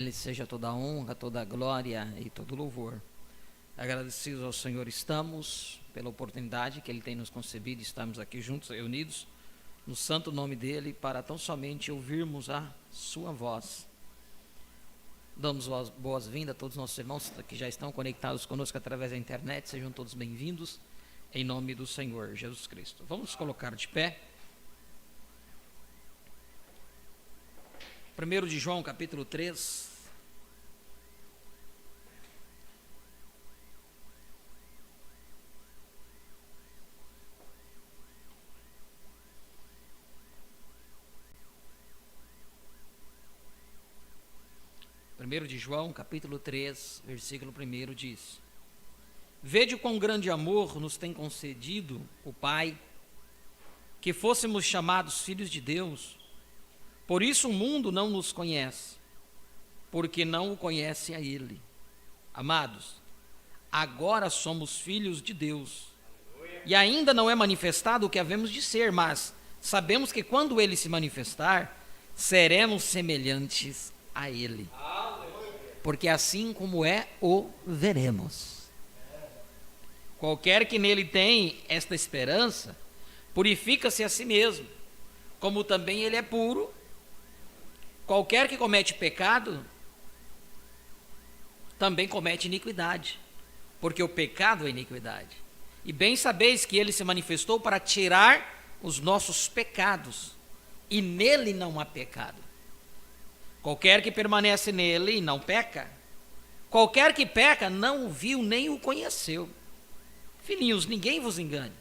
Ele seja toda a honra, toda a glória e todo o louvor. Agradecidos ao Senhor estamos pela oportunidade que Ele tem nos concedido de estarmos aqui juntos, reunidos, no santo nome dEle, para tão somente ouvirmos a Sua voz. Damos boas-vindas a todos os nossos irmãos que já estão conectados conosco através da internet, sejam todos bem-vindos, em nome do Senhor Jesus Cristo. Vamos colocar de pé. 1 de João, capítulo 3. Primeiro de João, capítulo 3, versículo 1 diz: Vede quão grande amor nos tem concedido o Pai, que fôssemos chamados filhos de Deus. Por isso o mundo não nos conhece, porque não o conhece a Ele. Amados, agora somos filhos de Deus, e ainda não é manifestado o que havemos de ser, mas sabemos que quando Ele se manifestar, seremos semelhantes a Ele, porque assim como é, o veremos. Qualquer que nele tem esta esperança, purifica-se a si mesmo, como também ele é puro. Qualquer que comete pecado, também comete iniquidade, porque o pecado é iniquidade. E bem sabeis que ele se manifestou para tirar os nossos pecados, e nele não há pecado. Qualquer que permanece nele e não peca, qualquer que peca não o viu nem o conheceu. Filhinhos, ninguém vos engane.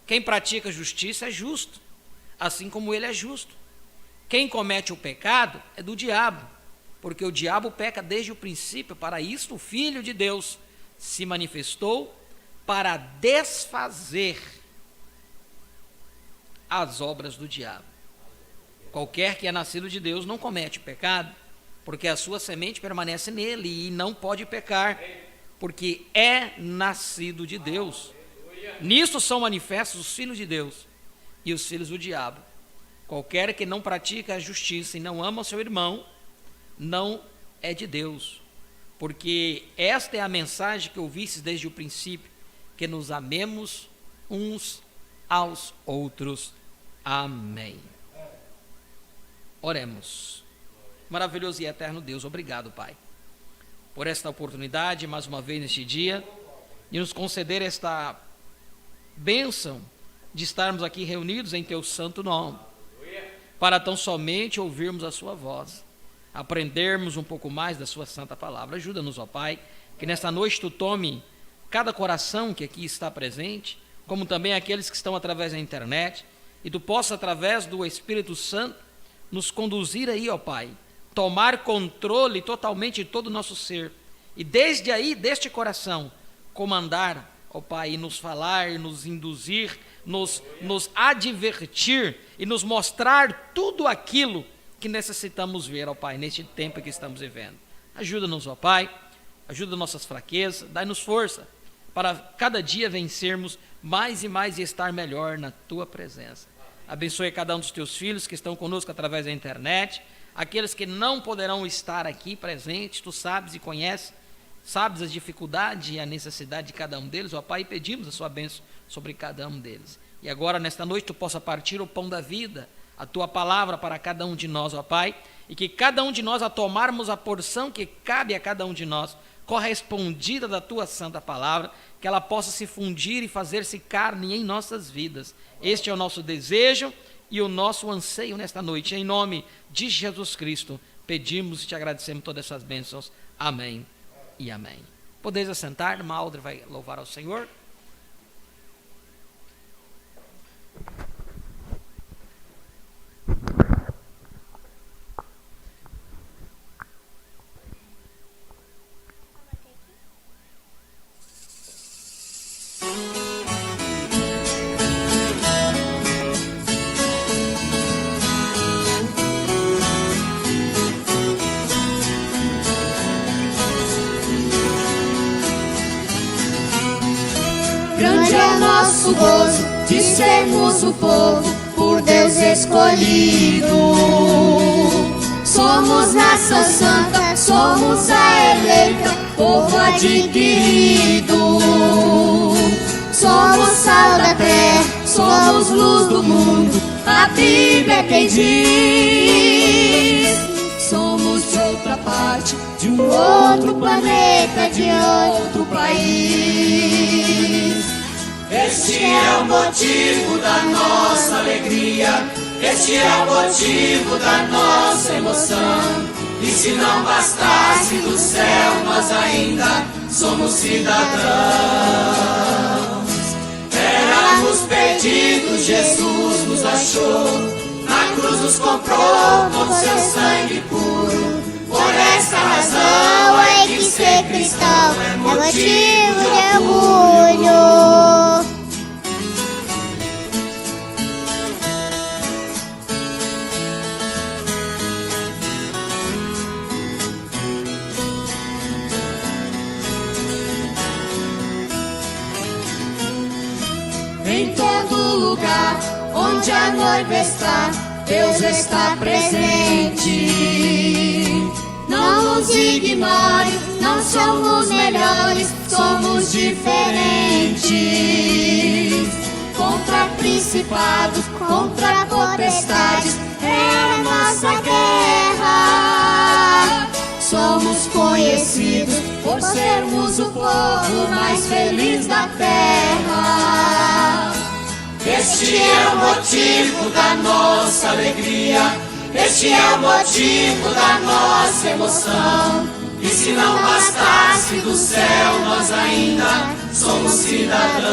Quem pratica justiça é justo, assim como ele é justo. Quem comete o pecado é do diabo, porque o diabo peca desde o princípio. Para isto o Filho de Deus se manifestou para desfazer as obras do diabo. Qualquer que é nascido de Deus não comete pecado, porque a sua semente permanece nele e não pode pecar, porque é nascido de Deus. Nisto são manifestos os filhos de Deus e os filhos do diabo. Qualquer que não pratica a justiça e não ama o seu irmão, não é de Deus, porque esta é a mensagem que ouvistes desde o princípio, que nos amemos uns aos outros. Amém. Oremos. Maravilhoso e eterno Deus, obrigado, Pai, por esta oportunidade, mais uma vez neste dia, e nos conceder esta bênção de estarmos aqui reunidos em Teu santo nome, para tão somente ouvirmos a Sua voz, aprendermos um pouco mais da Sua santa palavra. Ajuda-nos, ó Pai, que nesta noite Tu tome cada coração que aqui está presente, como também aqueles que estão através da internet, e Tu possa, através do Espírito Santo, nos conduzir aí, ó Pai, tomar controle totalmente de todo o nosso ser, e desde aí, deste coração, comandar, ó Pai, e nos falar, nos induzir, nos advertir e nos mostrar tudo aquilo que necessitamos ver, ó Pai, neste tempo que estamos vivendo. Ajuda-nos, ó Pai, ajuda nossas fraquezas, dai-nos força para cada dia vencermos mais e mais e estar melhor na Tua presença. Abençoe cada um dos Teus filhos que estão conosco através da internet, aqueles que não poderão estar aqui presentes. Tu sabes e conheces, sabes as dificuldades e a necessidade de cada um deles, ó Pai, e pedimos a Sua bênção sobre cada um deles. E agora, nesta noite, Tu possa partir o pão da vida, a Tua palavra para cada um de nós, ó Pai, e que cada um de nós, a tomarmos a porção que cabe a cada um de nós, correspondida da Tua santa palavra, que ela possa se fundir e fazer-se carne em nossas vidas. Este é o nosso desejo e o nosso anseio nesta noite. Em nome de Jesus Cristo, pedimos e Te agradecemos todas essas bênçãos. Amém e amém. Podeis assentar, irmã Aldra vai louvar ao Senhor. Grande é nosso gozo de sermos o povo por Deus escolhido. Somos nação santa, somos a eleita, povo adquirido. Somos sal da terra, somos luz do mundo, a Bíblia quem diz. Somos de outra parte, de um outro planeta, de outro país. Este é o motivo da nossa alegria, este é o motivo da nossa emoção. E se não bastasse do céu, nós ainda somos cidadãos. Éramos perdidos, Jesus nos achou, na cruz nos comprou com seu sangue puro. Por essa razão é que ser cristão é motivo de orgulho. Em todo lugar onde a noiva está, Deus está presente. Não nos ignore, não somos melhores, somos diferentes. Contra principados, contra potestades, é a nossa guerra. Somos conhecidos por sermos o povo mais feliz da terra. Este é o motivo da nossa alegria, este é o motivo da nossa emoção. E se não bastasse do céu, nós ainda somos cidadãos.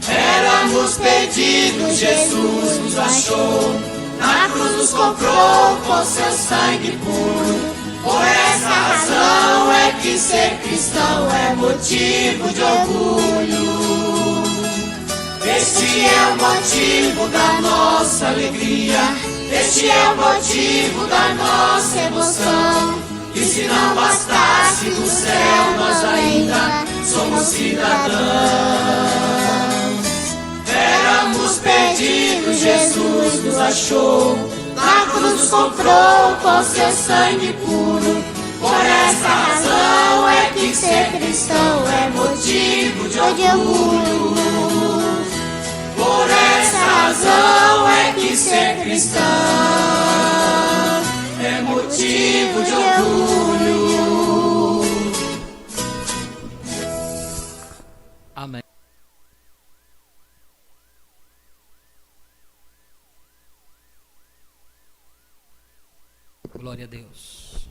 Éramos perdidos, Jesus nos achou, na cruz nos comprou com seu sangue puro. Por essa razão é que ser cristão é motivo de orgulho. Este é o motivo da nossa alegria, este é o motivo da nossa emoção. E se não bastasse do céu, nós ainda somos cidadãos. Éramos perdidos, Jesus nos achou, na cruz nos comprou com seu sangue puro. Por essa razão é que ser cristão é motivo de orgulho. Por essa razão é que ser cristão é motivo de orgulho. Amém. Glória a Deus.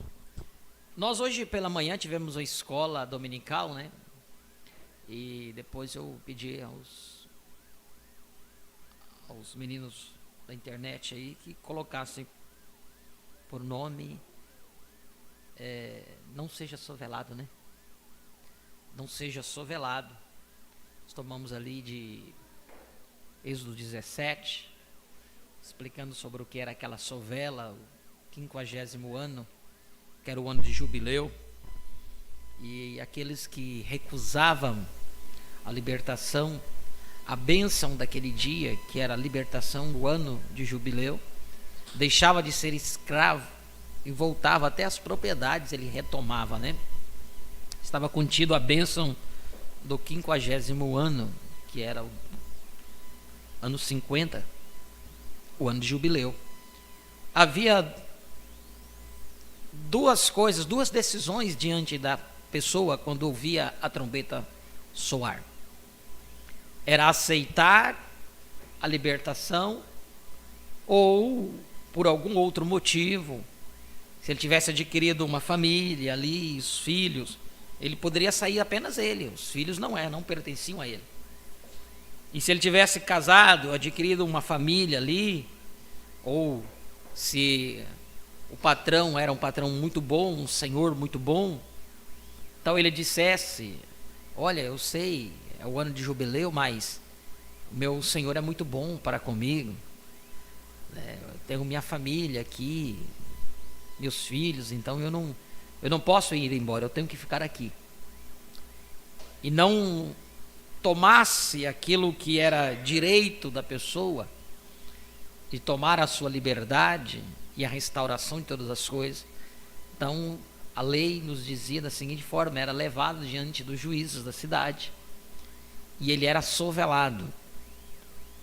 Nós hoje pela manhã tivemos uma escola dominical, né? E depois eu pedi aos meninos da internet aí que colocassem por nome Não Seja Sovelado, né? Não Seja Sovelado. Nós tomamos ali de Êxodo 17, explicando sobre o que era aquela sovela, o 50º ano, que era o ano de jubileu, e aqueles que recusavam a libertação, a bênção daquele dia, que era a libertação do ano de jubileu, deixava de ser escravo e voltava até as propriedades, ele retomava, né? Estava contido a bênção do 50º ano, que era o ano 50, o ano de jubileu. Havia duas coisas, duas decisões diante da pessoa quando ouvia a trombeta soar. Era aceitar a libertação ou, por algum outro motivo, se ele tivesse adquirido uma família ali, os filhos, ele poderia sair apenas ele, os filhos não pertenciam a ele. E se ele tivesse casado, adquirido uma família ali, ou se o patrão era um patrão muito bom, um senhor muito bom, então ele dissesse: olha, eu sei, é o ano de jubileu, mas meu senhor é muito bom para comigo, eu tenho minha família aqui, meus filhos, então eu não posso ir embora, eu tenho que ficar aqui. E não tomasse aquilo que era direito da pessoa, de tomar a sua liberdade e a restauração de todas as coisas. Então, a lei nos dizia da seguinte forma: era levado diante dos juízes da cidade, e ele era sovelado.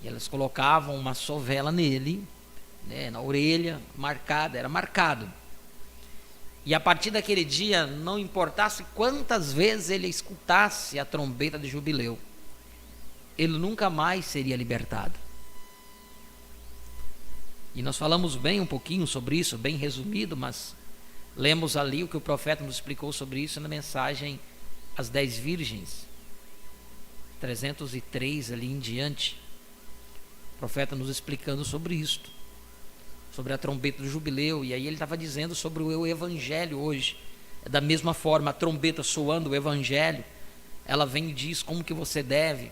E elas colocavam uma sovela nele, né, na orelha, marcada, era marcado. E a partir daquele dia, não importasse quantas vezes ele escutasse a trombeta de jubileu, ele nunca mais seria libertado. E nós falamos bem um pouquinho sobre isso, bem resumido, mas lemos ali o que o profeta nos explicou sobre isso na mensagem As 10 Virgens, 303 ali em diante. O profeta nos explicando sobre isto, sobre a trombeta do jubileu. E aí ele estava dizendo sobre o evangelho hoje. Da mesma forma, a trombeta soando, o evangelho, ela vem e diz como que você deve,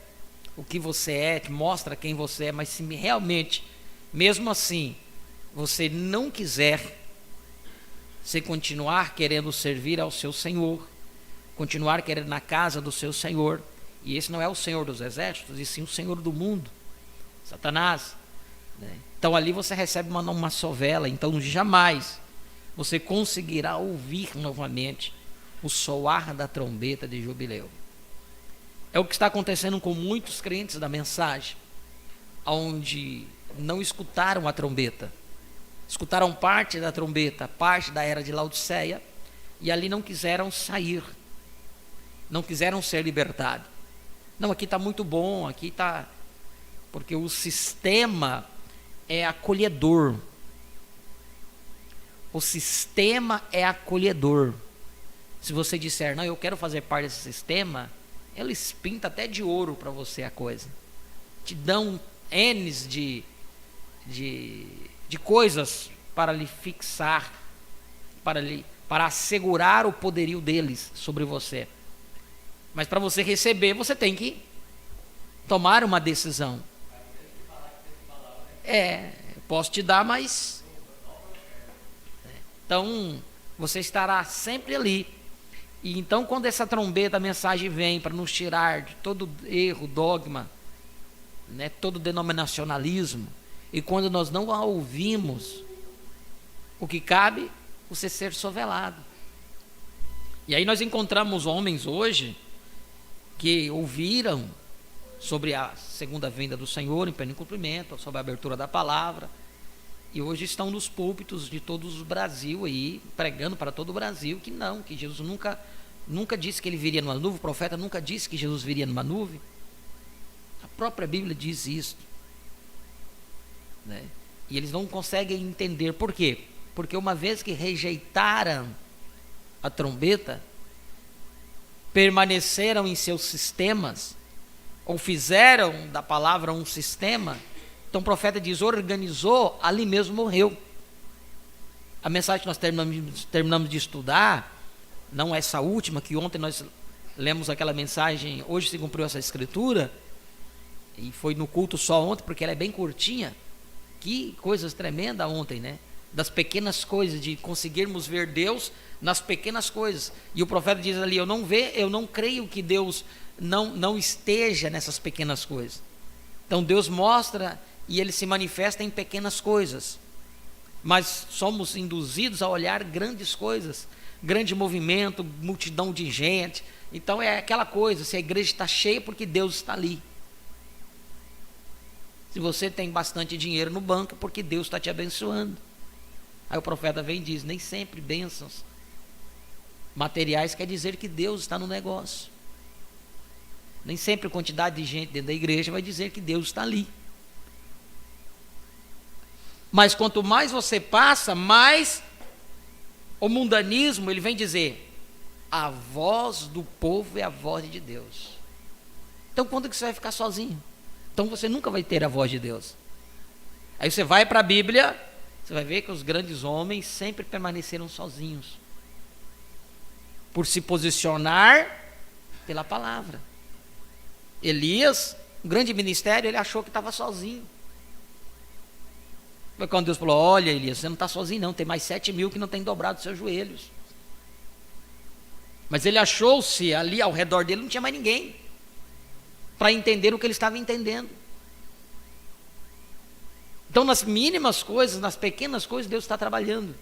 o que você é, te mostra quem você é. Mas se realmente, mesmo assim, você não quiser, se continuar querendo servir ao seu Senhor, continuar querendo na casa do seu Senhor, e esse não é o Senhor dos exércitos, e sim o Senhor do mundo, Satanás, né? Então ali você recebe uma sovela. Então jamais você conseguirá ouvir novamente o soar da trombeta de jubileu. É o que está acontecendo com muitos crentes da mensagem, onde não escutaram a trombeta, escutaram parte da trombeta, parte da era de Laodiceia, e ali não quiseram sair, não quiseram ser libertados. Não, aqui está muito bom, aqui está... Porque o sistema é acolhedor. O sistema é acolhedor. Se você disser, não, eu quero fazer parte desse sistema, eles pintam até de ouro para você a coisa. Te dão N's de coisas para lhe fixar, para assegurar o poderio deles sobre você. Mas para você receber, você tem que tomar uma decisão. Posso te dar, mas... Então, você estará sempre ali. E então, quando essa trombeta, a mensagem vem para nos tirar de todo erro, dogma, né, todo denominacionalismo, e quando nós não a ouvimos, o que cabe? Você ser sovelado. E aí nós encontramos homens hoje que ouviram sobre a segunda vinda do Senhor em pleno cumprimento, sobre a abertura da palavra, e hoje estão nos púlpitos de todo o Brasil aí, pregando para todo o Brasil que Jesus nunca disse que ele viria numa nuvem. O profeta nunca disse que Jesus viria numa nuvem. A própria Bíblia diz isso, né? E eles não conseguem entender por quê? Porque uma vez que rejeitaram a trombeta, permaneceram em seus sistemas, ou fizeram da palavra um sistema. Então o profeta diz, organizou, ali mesmo morreu. A mensagem que nós terminamos de estudar, não essa última, que ontem nós lemos aquela mensagem, hoje se cumpriu essa escritura, e foi no culto só ontem, porque ela é bem curtinha. Que coisas tremendas ontem, né? Das pequenas coisas, de conseguirmos ver Deus nas pequenas coisas. E o profeta diz ali, eu não creio que Deus não esteja nessas pequenas coisas. Então Deus mostra e ele se manifesta em pequenas coisas, mas somos induzidos a olhar grandes coisas, grande movimento, multidão de gente. Então é aquela coisa, se a igreja está cheia, porque Deus está ali. Se você tem bastante dinheiro no banco, porque Deus está te abençoando. Aí o profeta vem e diz, nem sempre bênçãos materiais quer dizer que Deus está no negócio. Nem sempre a quantidade de gente dentro da igreja vai dizer que Deus está ali. Mas quanto mais você passa, mais o mundanismo, ele vem dizer, a voz do povo é a voz de Deus. Então quando que você vai ficar sozinho? Então você nunca vai ter a voz de Deus. Aí você vai para a Bíblia, você vai ver que os grandes homens sempre permaneceram sozinhos, por se posicionar pela palavra. Elias, um grande ministério, ele achou que estava sozinho. Foi quando Deus falou, olha Elias, você não está sozinho não, tem mais 7.000 que não têm dobrado os seus joelhos. Mas ele achou-se ali ao redor dele, não tinha mais ninguém para entender o que ele estava entendendo. Então, nas mínimas coisas, nas pequenas coisas, Deus está trabalhando.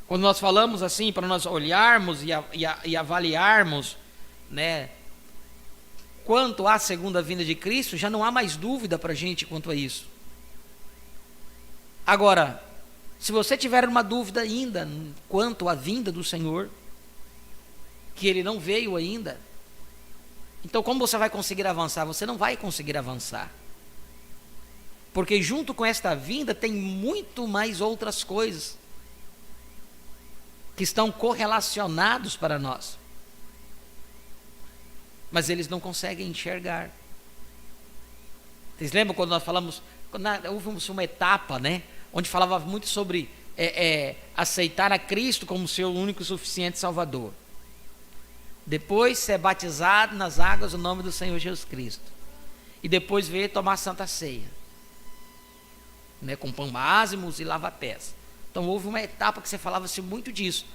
Quando nós falamos assim, para nós olharmos e avaliarmos, né, quanto à segunda vinda de Cristo, já não há mais dúvida para a gente quanto a isso. Agora, se você tiver uma dúvida ainda quanto à vinda do Senhor, que Ele não veio ainda, então como você vai conseguir avançar? Você não vai conseguir avançar. Porque junto com esta vinda tem muito mais outras coisas que estão correlacionados para nós. Mas eles não conseguem enxergar. Vocês lembram quando nós falamos, houve uma etapa, né, onde falava muito sobre aceitar a Cristo como seu único e suficiente Salvador. Depois ser batizado nas águas no nome do Senhor Jesus Cristo. E depois veio tomar a Santa Ceia, né, com pão ázimos e lava-pés. Então houve uma etapa que você falava-se muito disso.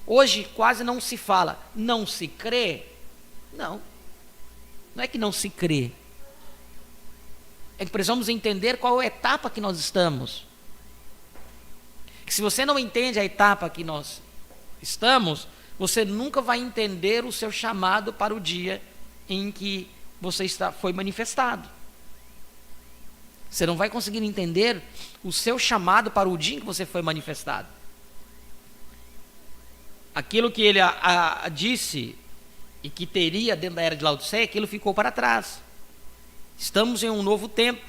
Hoje quase não se fala, não se crê. Não é que não se crê. É que precisamos entender qual é a etapa que nós estamos. Que se você não entende a etapa que nós estamos, você nunca vai entender o seu chamado para o dia em que você foi manifestado. Você não vai conseguir entender o seu chamado para o dia em que você foi manifestado. Aquilo que ele disse e que teria dentro da era de Laodiceia, aquilo ficou para trás. Estamos em um novo tempo,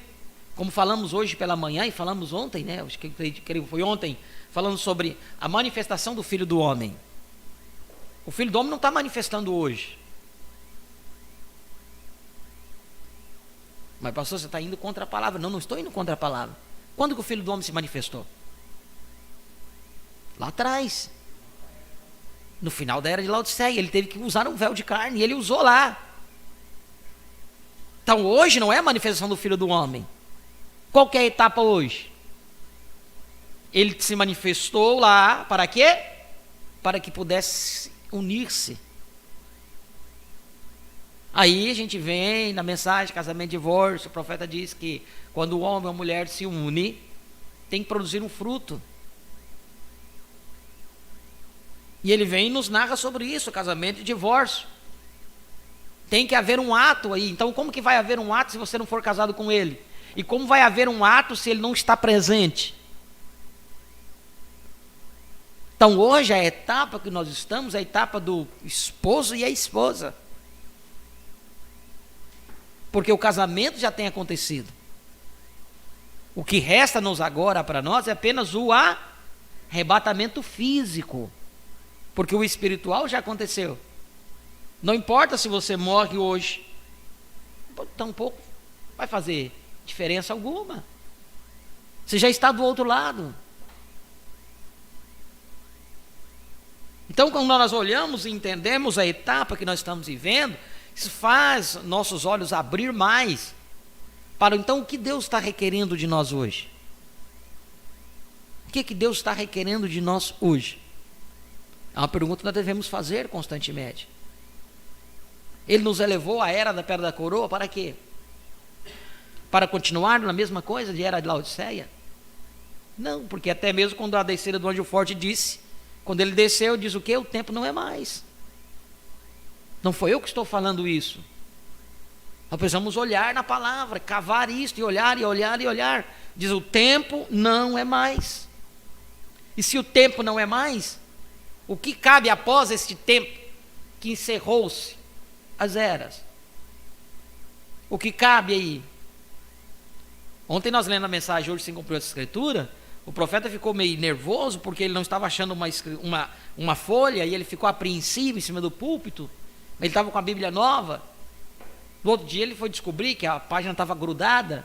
como falamos hoje pela manhã e falamos ontem, né? Acho que foi ontem, falando sobre a manifestação do Filho do Homem. O Filho do Homem não está manifestando hoje. Mas pastor, você está indo contra a palavra. Não estou indo contra a palavra. Quando que o Filho do Homem se manifestou? Lá atrás. No final da era de Laodiceia, ele teve que usar um véu de carne, e ele usou lá. Então hoje não é a manifestação do Filho do Homem. Qual que é a etapa hoje? Ele se manifestou lá, para quê? Para que pudesse unir-se. Aí a gente vem na mensagem casamento e divórcio, o profeta diz que quando o homem e a mulher se unem, tem que produzir um fruto. E ele vem e nos narra sobre isso, casamento e divórcio. Tem que haver um ato aí. Então como que vai haver um ato se você não for casado com ele? E como vai haver um ato se ele não está presente? Então hoje a etapa que nós estamos é a etapa do esposo e a esposa. Porque o casamento já tem acontecido. O que resta-nos agora para nós é apenas o arrebatamento físico. Porque o espiritual já aconteceu. Não importa se você morre hoje, tampouco vai fazer diferença alguma. Você já está do outro lado. Então, quando nós olhamos e entendemos a etapa que nós estamos vivendo, isso faz nossos olhos abrir mais para então o que Deus está requerendo de nós hoje. O que Deus está requerendo de nós hoje? É uma pergunta que nós devemos fazer constantemente. Ele nos elevou à era da Pedra da Coroa para quê? Para continuar na mesma coisa de era de Laodiceia? Não, porque até mesmo quando a descida do anjo forte disse, quando ele desceu, diz o quê? O tempo não é mais. Não foi eu que estou falando isso. Nós precisamos olhar na palavra, cavar isto e olhar e olhar e olhar. Diz o tempo não é mais. E se o tempo não é mais, o que cabe após este tempo que encerrou-se as eras? O que cabe aí? Ontem nós lendo a mensagem, hoje se cumpriu essa escritura, o profeta ficou meio nervoso porque ele não estava achando uma folha e ele ficou apreensivo em cima do púlpito. Ele estava com a Bíblia nova. No outro dia ele foi descobrir que a página estava grudada.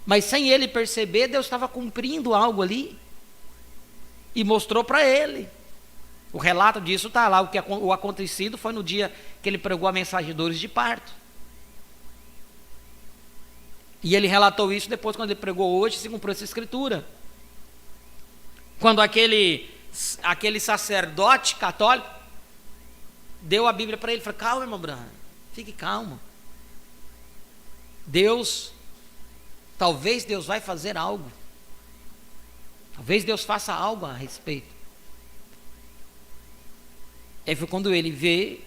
Mas sem ele perceber, Deus estava cumprindo algo ali. E mostrou para ele. O relato disso está lá. O acontecido foi no dia que ele pregou a mensagem de dores de parto. E ele relatou isso depois, quando ele pregou hoje, se cumpriu essa escritura. Quando aquele sacerdote católico deu a Bíblia para ele, falou: calma, irmão Branham, fique calmo. talvez Deus vai fazer algo. Talvez Deus faça algo a respeito. Aí foi quando ele vê,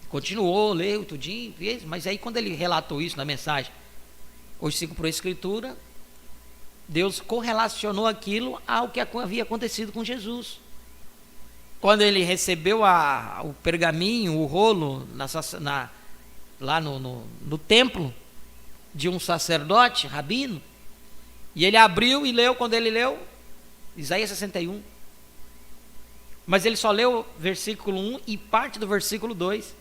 continuou, leu tudinho, mas aí quando ele relatou isso na mensagem, hoje sigo por escritura, Deus correlacionou aquilo ao que havia acontecido com Jesus. Quando ele recebeu o pergaminho, o rolo, lá no templo de um sacerdote, rabino, e ele abriu e leu, quando ele leu, Isaías 61. Mas ele só leu versículo 1 e parte do versículo 2.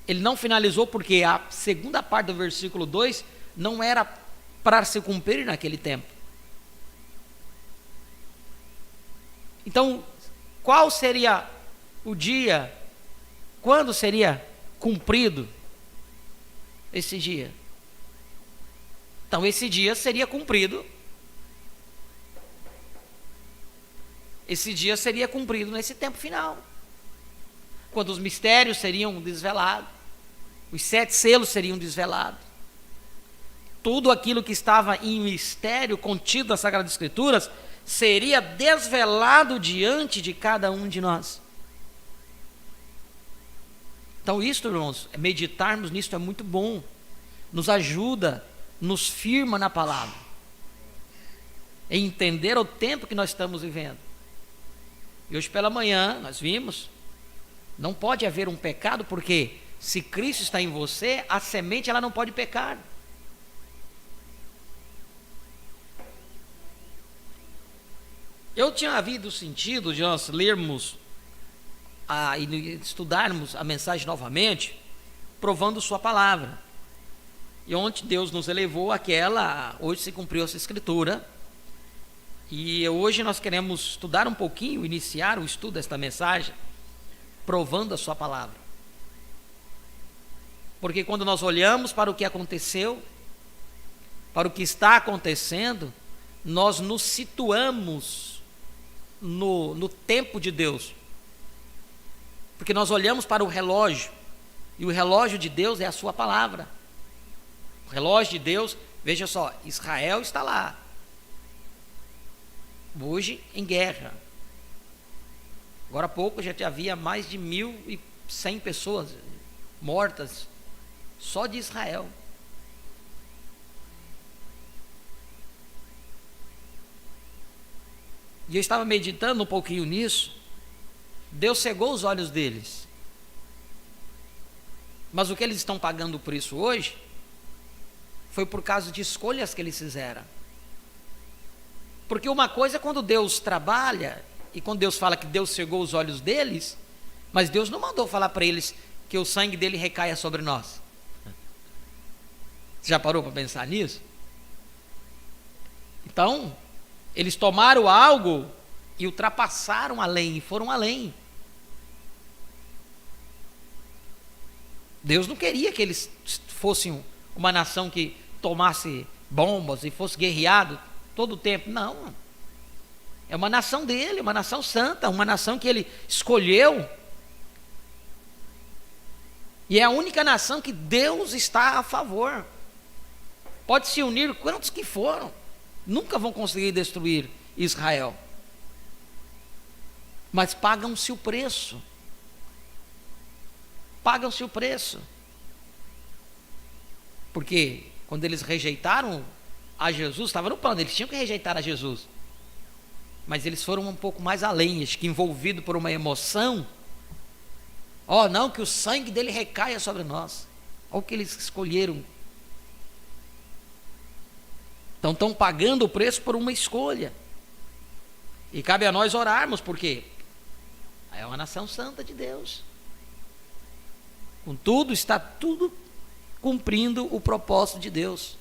Ele não finalizou porque a segunda parte do versículo 2 não era para se cumprir naquele tempo. Então, qual seria o dia, quando seria cumprido esse dia? Então, esse dia seria cumprido. Esse dia seria cumprido nesse tempo final, quando os mistérios seriam desvelados, os 7 selos seriam desvelados, tudo aquilo que estava em mistério contido nas Sagradas Escrituras seria desvelado diante de cada um de nós. Então isto, irmãos, meditarmos nisto é muito bom, nos ajuda, nos firma na palavra, em entender o tempo que nós estamos vivendo. E hoje pela manhã nós vimos, não pode haver um pecado, porque se Cristo está em você, a semente ela não pode pecar. Eu tinha havido sentido de nós lermos e estudarmos a mensagem novamente, provando sua palavra. E onde Deus nos elevou hoje se cumpriu essa escritura. E hoje nós queremos estudar um pouquinho, iniciar o estudo desta mensagem, provando a sua palavra. Porque quando nós olhamos para o que aconteceu, para o que está acontecendo, nós nos situamos no tempo de Deus. Porque nós olhamos para o relógio, e o relógio de Deus é a sua palavra. O relógio de Deus, veja só, Israel está lá, hoje em guerra. Agora há pouco já havia mais de 1.100 pessoas mortas só de Israel. E eu estava meditando um pouquinho nisso. Deus cegou os olhos deles, mas o que eles estão pagando por isso hoje foi por causa de escolhas que eles fizeram. Porque uma coisa é quando Deus trabalha, e quando Deus fala que Deus cegou os olhos deles, mas Deus não mandou falar para eles que o sangue dele recaia sobre nós. Você já parou para pensar nisso? Então, eles tomaram algo e ultrapassaram além, e foram além. Deus não queria que eles fossem uma nação que tomasse bombas e fosse guerreado todo o tempo. Não. É uma nação dele, uma nação santa, uma nação que ele escolheu. E é a única nação que Deus está a favor. Pode se unir quantos que foram, nunca vão conseguir destruir Israel. Mas pagam-se o preço. Pagam-se o preço. Porque quando eles rejeitaram a Jesus, estava no plano, eles tinham que rejeitar a Jesus. Mas eles foram um pouco mais além, acho que envolvido por uma emoção. Não, que o sangue dele recaia sobre nós. Olha o que eles escolheram. Então estão pagando o preço por uma escolha. E cabe a nós orarmos, porque é uma nação santa de Deus. Contudo, está tudo cumprindo o propósito de Deus.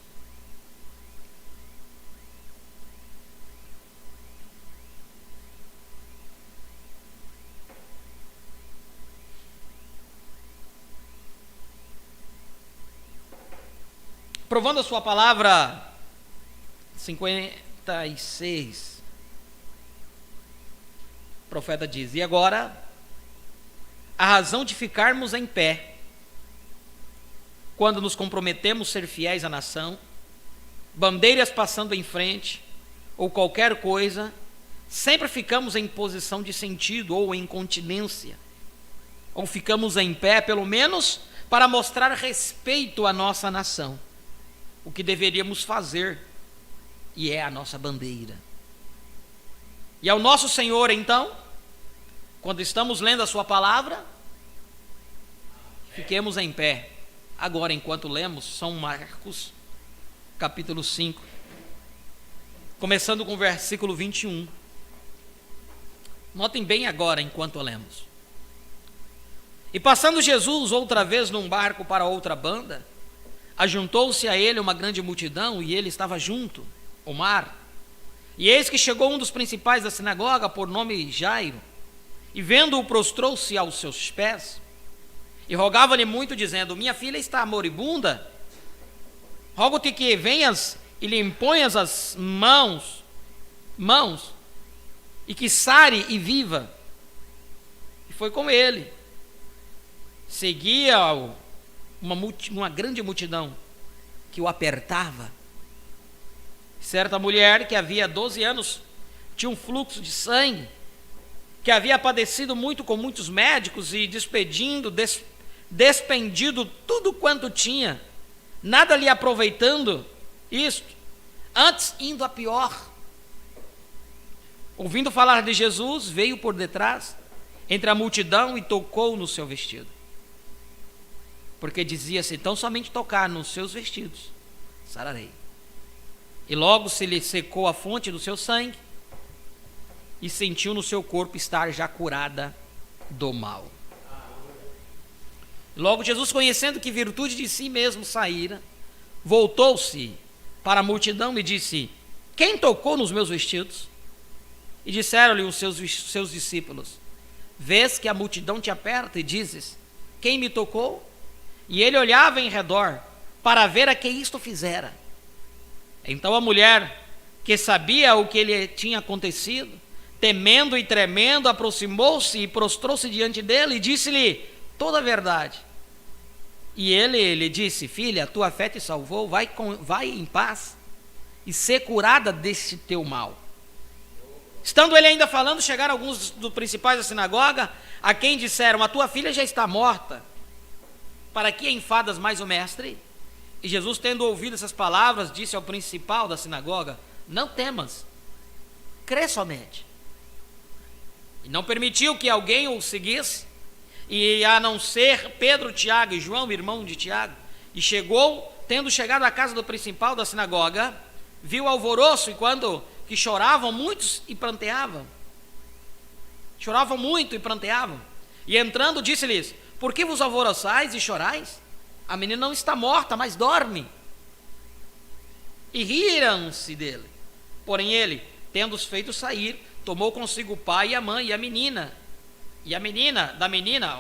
Provando a sua palavra, 56, o profeta diz: e agora, a razão de ficarmos em pé, quando nos comprometemos a ser fiéis à nação, bandeiras passando em frente, ou qualquer coisa, sempre ficamos em posição de sentido ou em continência, ou ficamos em pé, pelo menos, para mostrar respeito à nossa nação, o que deveríamos fazer, e é a nossa bandeira. E ao nosso Senhor, então, quando estamos lendo a sua palavra, fiquemos em pé. Agora, enquanto lemos São Marcos, capítulo 5, começando com o versículo 21. Notem bem agora, enquanto lemos. E passando Jesus outra vez num barco para outra banda, ajuntou-se a ele uma grande multidão, e ele estava junto ao mar. E eis que chegou um dos principais da sinagoga, por nome Jairo, e vendo-o, prostrou-se aos seus pés, e rogava-lhe muito, dizendo: minha filha está moribunda, rogo-te que venhas e lhe imponhas as mãos, e que sare e viva. E foi com ele. Seguia-o uma grande multidão que o apertava. Certa mulher que havia 12 anos tinha um fluxo de sangue, que havia padecido muito com muitos médicos e despendido tudo quanto tinha, nada lhe aproveitando isto, antes indo a pior. Ouvindo falar de Jesus, veio por detrás, entre a multidão, e tocou no seu vestido. Porque dizia-se: tão somente tocar nos seus vestidos, sararei. E logo se lhe secou a fonte do seu sangue, e sentiu no seu corpo estar já curada do mal. Logo Jesus, conhecendo que virtude de si mesmo saíra, voltou-se para a multidão e disse: quem tocou nos meus vestidos? E disseram-lhe os seus discípulos: vês que a multidão te aperta e dizes: quem me tocou? E ele olhava em redor para ver a que isto fizera. Então a mulher, que sabia o que lhe tinha acontecido, temendo e tremendo, aproximou-se e prostrou-se diante dele e disse-lhe toda a verdade. E ele lhe disse: filha, tua fé te salvou, vai em paz e ser curada deste teu mal. Estando ele ainda falando, chegaram alguns dos principais da sinagoga, a quem disseram: a tua filha já está morta, para que enfadas mais o mestre? E Jesus, tendo ouvido essas palavras, disse ao principal da sinagoga: não temas, crê somente. E não permitiu que alguém o seguisse, e a não ser Pedro, Tiago e João, irmão de Tiago. E tendo chegado à casa do principal da sinagoga, viu alvoroço, e quando que choravam muitos e pranteavam. Choravam muito e pranteavam. E entrando, disse-lhes: por que vos alvoroçais e chorais? A menina não está morta, mas dorme. E riram-se dele. Porém ele, tendo-os feito sair, tomou consigo o pai e a mãe e a menina,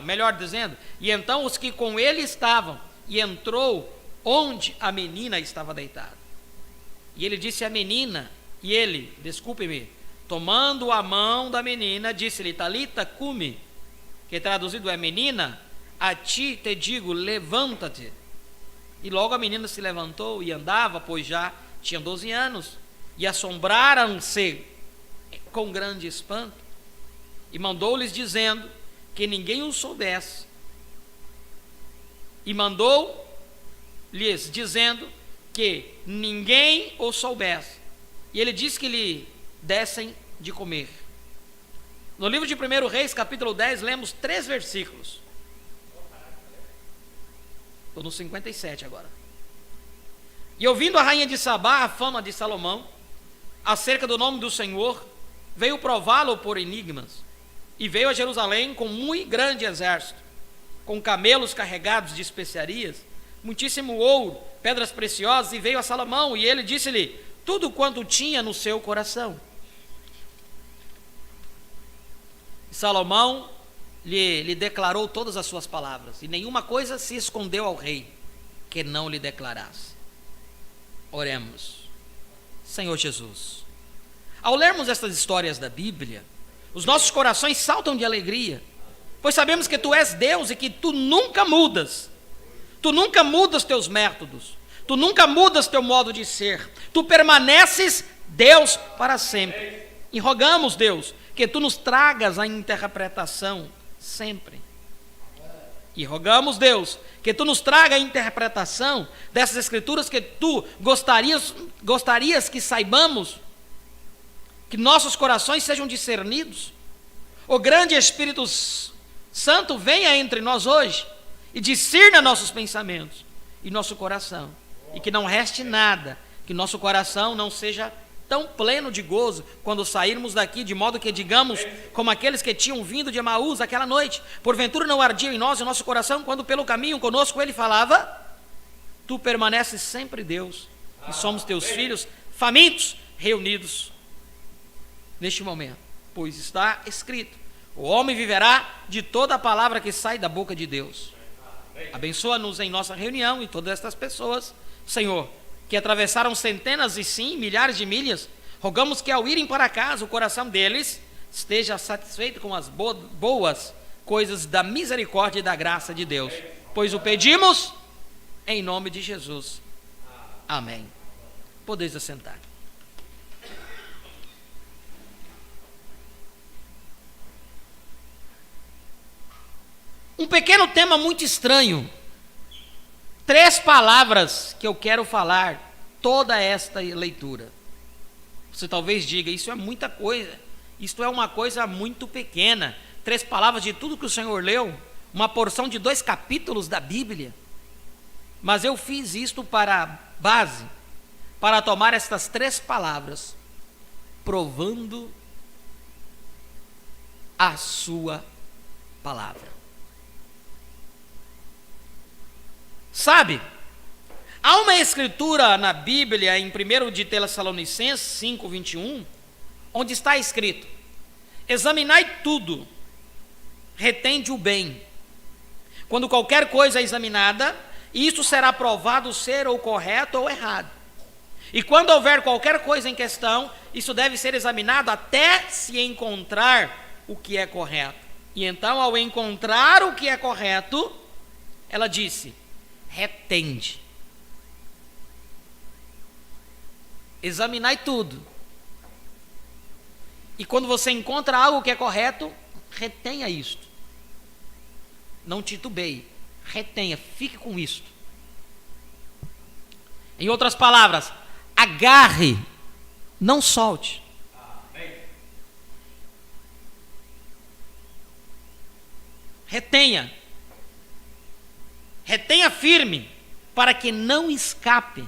melhor dizendo, e então os que com ele estavam, e entrou onde a menina estava deitada. E ele disse à menina, e ele, desculpe-me, tomando a mão da menina, disse-lhe: Talita cumi, que traduzido é: menina, a ti te digo, levanta-te. E logo a menina se levantou e andava, pois já tinha 12 anos, e assombraram-se com grande espanto, e mandou-lhes dizendo que ninguém o soubesse, e mandou-lhes dizendo que ninguém o soubesse, e ele disse que lhe dessem de comer. No livro de 1 Reis, capítulo 10, lemos 3 versículos. Estou no 57 agora. E ouvindo a rainha de Sabá a fama de Salomão acerca do nome do Senhor, veio prová-lo por enigmas, e veio a Jerusalém com muito grande exército, com camelos carregados de especiarias, muitíssimo ouro, pedras preciosas, e veio a Salomão, e ele disse-lhe tudo quanto tinha no seu coração. E Salomão lhe declarou todas as suas palavras, e nenhuma coisa se escondeu ao rei que não lhe declarasse. Oremos. Senhor Jesus, ao lermos estas histórias da Bíblia, os nossos corações saltam de alegria, pois sabemos que Tu és Deus e que Tu nunca mudas. Tu nunca mudas teus métodos. Tu nunca mudas teu modo de ser. Tu permaneces Deus para sempre. E rogamos, Deus, que Tu nos tragas a interpretação sempre. E rogamos, Deus, que Tu nos traga a interpretação dessas escrituras que Tu gostarias que saibamos, que nossos corações sejam discernidos. O grande Espírito Santo venha entre nós hoje e discirna nossos pensamentos e nosso coração. E que não reste nada, que nosso coração não seja tão pleno de gozo quando sairmos daqui, de modo que digamos, como aqueles que tinham vindo de Emaús aquela noite, porventura não ardia em nós e nosso coração, quando pelo caminho conosco ele falava, Tu permaneces sempre Deus, e somos Teus filhos, famintos, reunidos neste momento, pois está escrito, o homem viverá de toda a palavra que sai da boca de Deus. Abençoa-nos em nossa reunião e todas estas pessoas, Senhor, que atravessaram centenas e sim, milhares de milhas. Rogamos que ao irem para casa, o coração deles esteja satisfeito com as boas coisas da misericórdia e da graça de Deus. Pois o pedimos em nome de Jesus. Amém. Podeis assentar. Um pequeno tema muito estranho. 3 palavras que eu quero falar toda esta leitura. Você talvez diga, isso é muita coisa, isto é uma coisa muito pequena. 3 palavras de tudo que o Senhor leu, uma porção de 2 capítulos da Bíblia. Mas eu fiz isto para base, para tomar estas 3 palavras, provando a sua palavra. Sabe, há uma escritura na Bíblia, em 1 de Tessalonicenses 5, 21, onde está escrito, examinai tudo, retende o bem. Quando qualquer coisa é examinada, isso será provado ser ou correto ou errado. E quando houver qualquer coisa em questão, isso deve ser examinado até se encontrar o que é correto. E então, ao encontrar o que é correto, ela disse, retende. Examinai tudo. E quando você encontra algo que é correto, retenha isto. Não titubeie, retenha, fique com isto. Em outras palavras, agarre, não solte. Retenha. Retenha firme, para que não escape.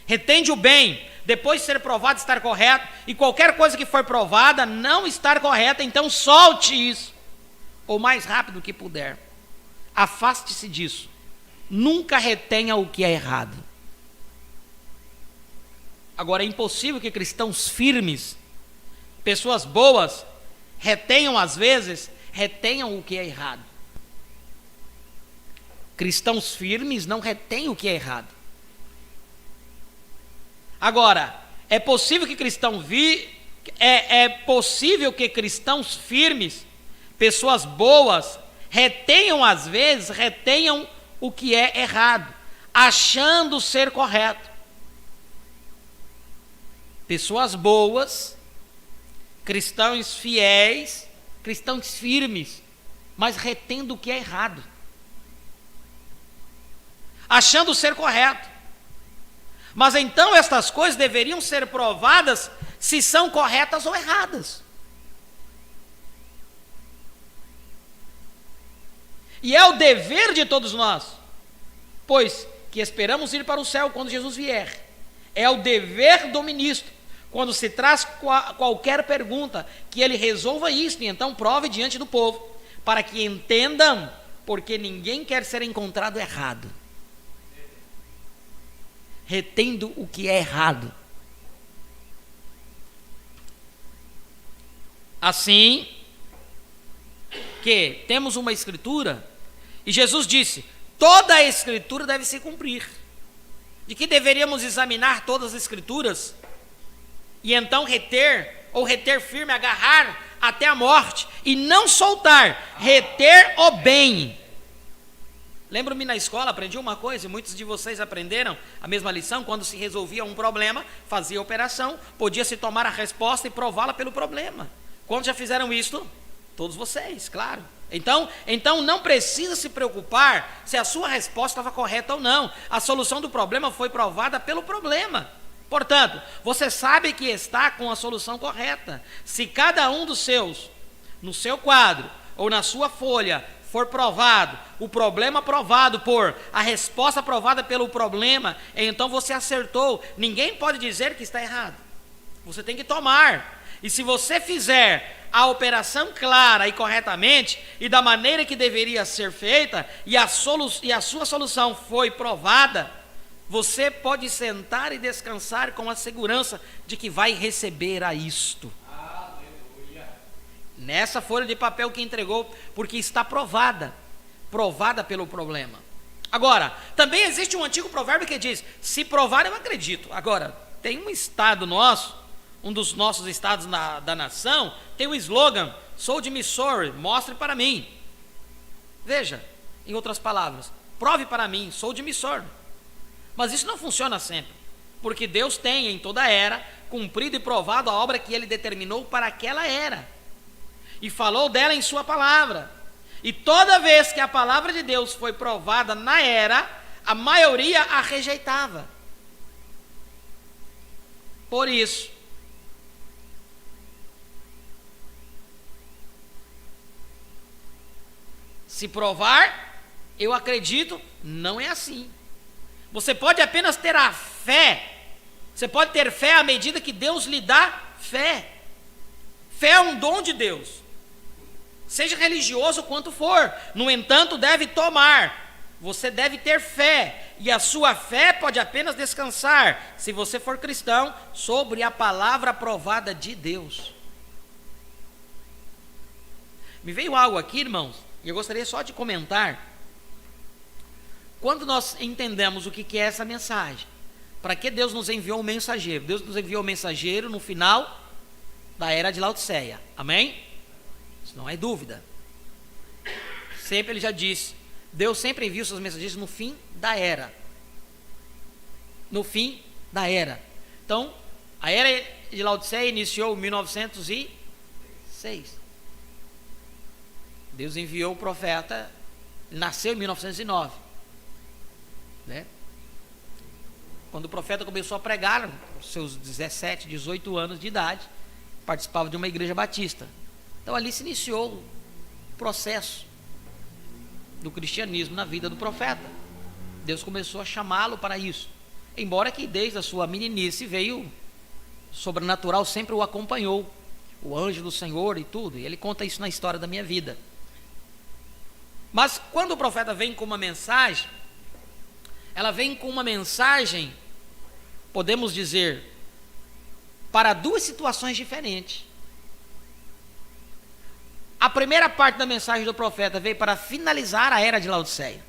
Retende o bem, depois de ser provado estar correto, e qualquer coisa que for provada não estar correta, então solte isso, o mais rápido que puder. Afaste-se disso. Nunca retenha o que é errado. Agora, é impossível que cristãos firmes, pessoas boas, retenham o que é errado. Cristãos firmes não retêm o que é errado. Agora, é possível que cristãos firmes, pessoas boas, retenham o que é errado, achando ser correto. Pessoas boas, cristãos fiéis, cristãos firmes, mas retendo o que é errado, achando ser correto. Mas então estas coisas deveriam ser provadas se são corretas ou erradas. E é o dever de todos nós, pois que esperamos ir para o céu quando Jesus vier. É o dever do ministro, quando se traz qualquer pergunta, que ele resolva isto e então prove diante do povo, para que entendam, porque ninguém quer ser encontrado errado, retendo o que é errado. Assim que temos uma escritura, e Jesus disse, toda a escritura deve se cumprir, de que deveríamos examinar todas as escrituras, e então reter firme, agarrar até a morte, e não soltar, reter o bem. Lembro-me na escola, aprendi uma coisa, e muitos de vocês aprenderam a mesma lição, quando se resolvia um problema, fazia a operação, podia-se tomar a resposta e prová-la pelo problema. Quantos já fizeram isso? Todos vocês, claro. Então não precisa se preocupar se a sua resposta estava correta ou não. A solução do problema foi provada pelo problema. Portanto, você sabe que está com a solução correta. Se cada um dos seus, no seu quadro ou na sua folha, for provado, o problema provado por a resposta provada pelo problema, então você acertou. Ninguém pode dizer que está errado. Você tem que tomar. E se você fizer a operação clara e corretamente, e da maneira que deveria ser feita, e a sua solução foi provada, você pode sentar e descansar com a segurança de que vai receber a isto. Aleluia. Nessa folha de papel que entregou, porque está provada pelo problema. Agora, também existe um antigo provérbio que diz: se provar eu acredito. Agora, tem um estado nosso, um dos nossos estados da nação, tem o slogan: sou de Missouri, mostre para mim. Veja, em outras palavras, prove para mim, sou de Missouri. Mas isso não funciona sempre, porque Deus tem em toda era cumprido e provado a obra que Ele determinou para aquela era, e falou dela em sua palavra. E toda vez que a palavra de Deus foi provada na era, a maioria a rejeitava. Por isso, se provar, eu acredito, não é assim. Você pode apenas ter a fé. Você pode ter fé à medida que Deus lhe dá fé. Fé é um dom de Deus. Seja religioso quanto for. No entanto, deve tomar. Você deve ter fé. E a sua fé pode apenas descansar, se você for cristão, sobre a palavra aprovada de Deus. Me veio algo aqui, irmãos, e eu gostaria só de comentar. Quando nós entendemos o que é essa mensagem, para que Deus nos enviou um mensageiro? Deus nos enviou um mensageiro no final da era de Laodiceia, amém? Isso não é dúvida. Sempre ele já disse, Deus sempre envia os seus mensageiros no fim da era. No fim da era. Então, a era de Laodiceia iniciou em 1906. Deus enviou o profeta, nasceu em 1909. Né? Quando o profeta começou a pregar, aos seus 17, 18 anos de idade, participava de uma igreja batista. Então ali se iniciou o processo do cristianismo na vida do profeta. Deus começou a chamá-lo para isso, embora que desde a sua meninice veio sobrenatural, sempre o acompanhou, o anjo do Senhor e tudo, e ele conta isso na história da minha vida. Mas quando o profeta vem com uma mensagem, ela vem com uma mensagem, podemos dizer, para duas situações diferentes. A primeira parte da mensagem do profeta veio para finalizar a era de Laodiceia.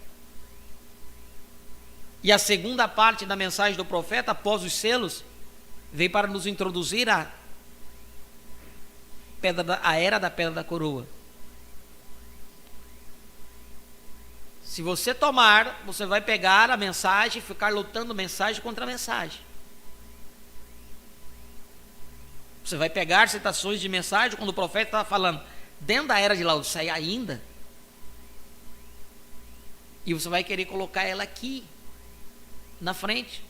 E a segunda parte da mensagem do profeta, após os selos, veio para nos introduzir a era da pedra da coroa. Se você tomar, você vai pegar a mensagem e ficar lutando mensagem contra mensagem. Você vai pegar citações de mensagem quando o profeta estava falando dentro da era de Laodiceia ainda, e você vai querer colocar ela aqui na frente,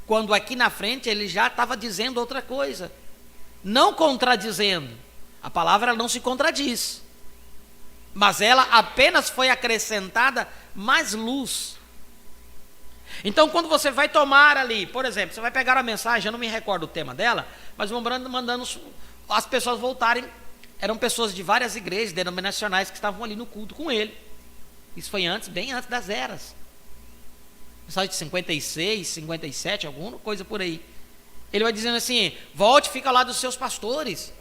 quando aqui na frente ele já estava dizendo outra coisa, não contradizendo. A palavra não se contradiz, mas ela apenas foi acrescentada mais luz. Então quando você vai tomar ali, por exemplo, você vai pegar a mensagem, eu não me recordo o tema dela, mas vão mandando as pessoas voltarem. Eram pessoas de várias igrejas denominacionais que estavam ali no culto com ele. Isso foi antes, bem antes das eras. Mensagem de 56, 57, alguma coisa por aí. Ele vai dizendo assim: volte e fica lá dos seus pastores.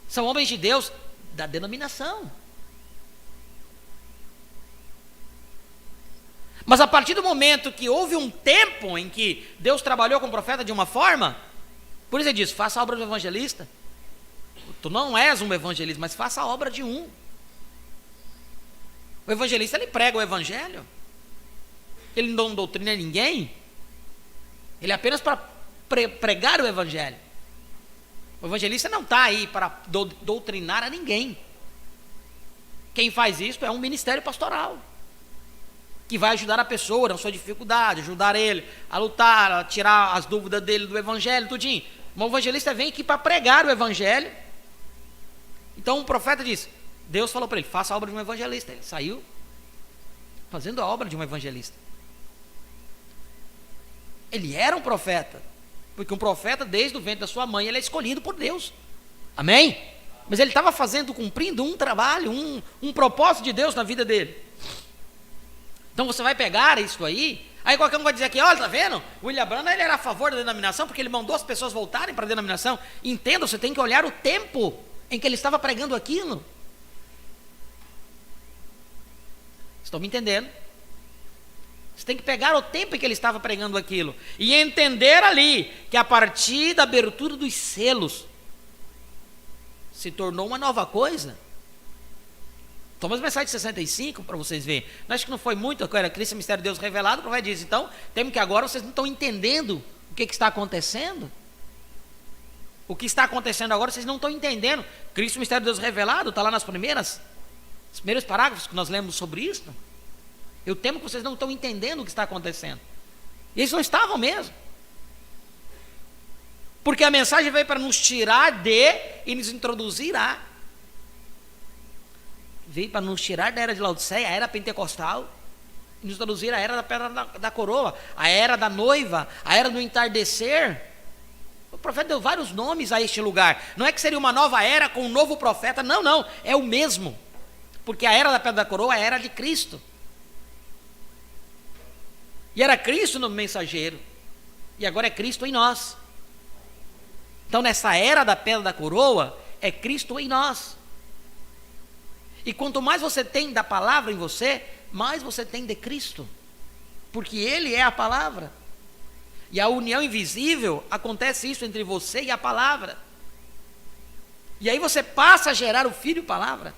São homens de Deus da denominação. Mas a partir do momento que houve um tempo em que Deus trabalhou com o profeta de uma forma, por isso ele diz: faça a obra do evangelista. Tu não és um evangelista, mas faça a obra de um. O O evangelista, ele prega o evangelho. Ele não doutrina ninguém. Ele é apenas para pregar o evangelho. O evangelista não está aí para doutrinar a ninguém. Quem faz isso é um ministério pastoral, que vai ajudar a pessoa na sua dificuldade, ajudar ele a lutar, a tirar as dúvidas dele do evangelho, tudinho. Mas o evangelista vem aqui para pregar o evangelho. Então o profeta diz, Deus falou para ele, faça a obra de um evangelista. Ele saiu fazendo a obra de um evangelista. Ele era um profeta, porque um profeta, desde o ventre da sua mãe, ele é escolhido por Deus. Amém? Mas ele estava cumprindo um trabalho, um propósito de Deus na vida dele. Então você vai pegar isso aí qualquer um vai dizer aqui, olha, tá vendo? O William Branham, ele era a favor da denominação, porque ele mandou as pessoas voltarem para a denominação. Entenda, você tem que olhar o tempo em que ele estava pregando aquilo. Estão me entendendo? Você tem que pegar o tempo em que ele estava pregando aquilo e entender ali que a partir da abertura dos selos se tornou uma nova coisa. Toma as mensagens de 65 para vocês verem. Não acho que não foi muito, era Cristo, mistério de Deus revelado. O profeta diz, então, temo que agora vocês não estão entendendo o que está acontecendo. O que está acontecendo agora vocês não estão entendendo. Cristo, mistério de Deus revelado, está lá nos primeiros parágrafos que nós lemos sobre isso. Eu temo que vocês não estão entendendo o que está acontecendo. E eles não estavam mesmo. Porque a mensagem veio para nos tirar de e nos introduzir a. Veio para nos tirar da era de Laodiceia, a era pentecostal, e nos introduzir a era da pedra da coroa, a era da noiva, a era do entardecer. O profeta deu vários nomes a este lugar. Não é que seria uma nova era com um novo profeta, não, é o mesmo. Porque a era da pedra da coroa é a era de Cristo. E era Cristo no mensageiro, e agora é Cristo em nós. Então nessa era da pedra da coroa, é Cristo em nós. E quanto mais você tem da palavra em você, mais você tem de Cristo, porque Ele é a palavra. E a união invisível, acontece isso entre você e a palavra. E aí você passa a gerar o Filho palavra.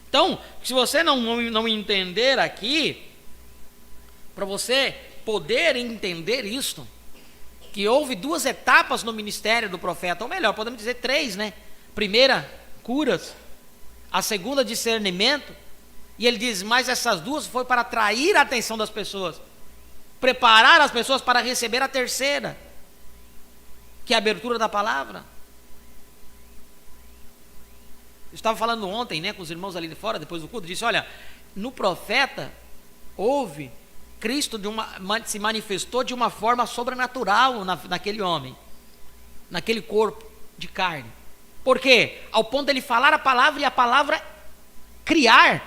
Então, se você não entender aqui, para você poder entender isto, que houve duas etapas no ministério do profeta, ou melhor, podemos dizer três, né? Primeira, curas. A segunda, discernimento. E ele diz, mas essas duas foi para atrair a atenção das pessoas, preparar as pessoas para receber a terceira, que é a abertura da palavra. Eu estava falando ontem, né, com os irmãos ali de fora, depois do culto, disse, olha, no profeta houve, Cristo se manifestou de uma forma sobrenatural naquele homem, naquele corpo de carne. Por quê? Ao ponto de ele falar a palavra e a palavra criar.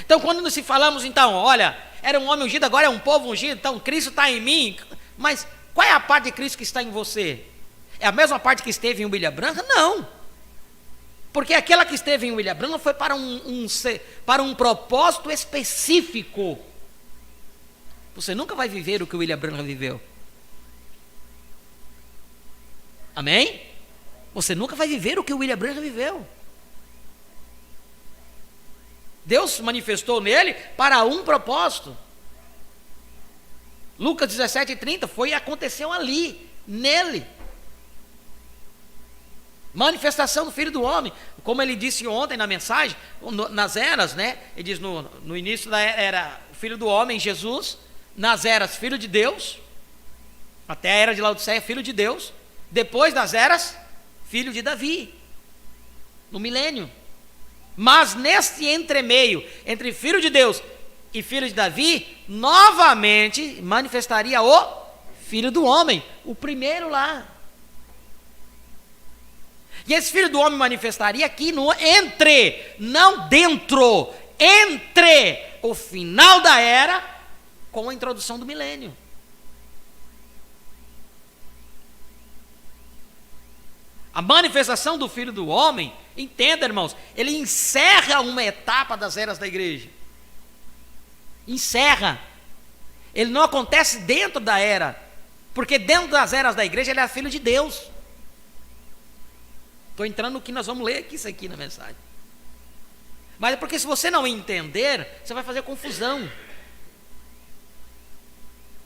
Então quando nós falamos, então, olha, era um homem ungido, agora é um povo ungido, então Cristo está em mim, mas qual é a parte de Cristo que está em você? É a mesma parte que esteve em William Branham? Não, porque aquela que esteve em William Branham foi para um propósito específico. Você nunca vai viver o que o William Branham viveu. Amém? Você nunca vai viver o que o William Branham viveu. Deus manifestou nele para um propósito. Lucas 17:30 aconteceu ali, nele. Manifestação do Filho do Homem, como ele disse ontem na mensagem, nas eras, né? Ele diz no início da era, o Filho do Homem, Jesus, nas eras, Filho de Deus, até a era de Laodiceia, Filho de Deus, depois das eras, Filho de Davi, no milênio. Mas neste entremeio, entre Filho de Deus e Filho de Davi, novamente manifestaria o Filho do Homem, o primeiro lá. E esse Filho do Homem manifestaria aqui não dentro, entre o final da era com a introdução do milênio. A manifestação do Filho do Homem, entenda, irmãos, ele encerra uma etapa das eras da igreja. Encerra. Ele não acontece dentro da era, porque dentro das eras da igreja ele é Filho de Deus. Estou entrando no que nós vamos ler aqui, isso aqui na mensagem. Mas é porque se você não entender, você vai fazer confusão.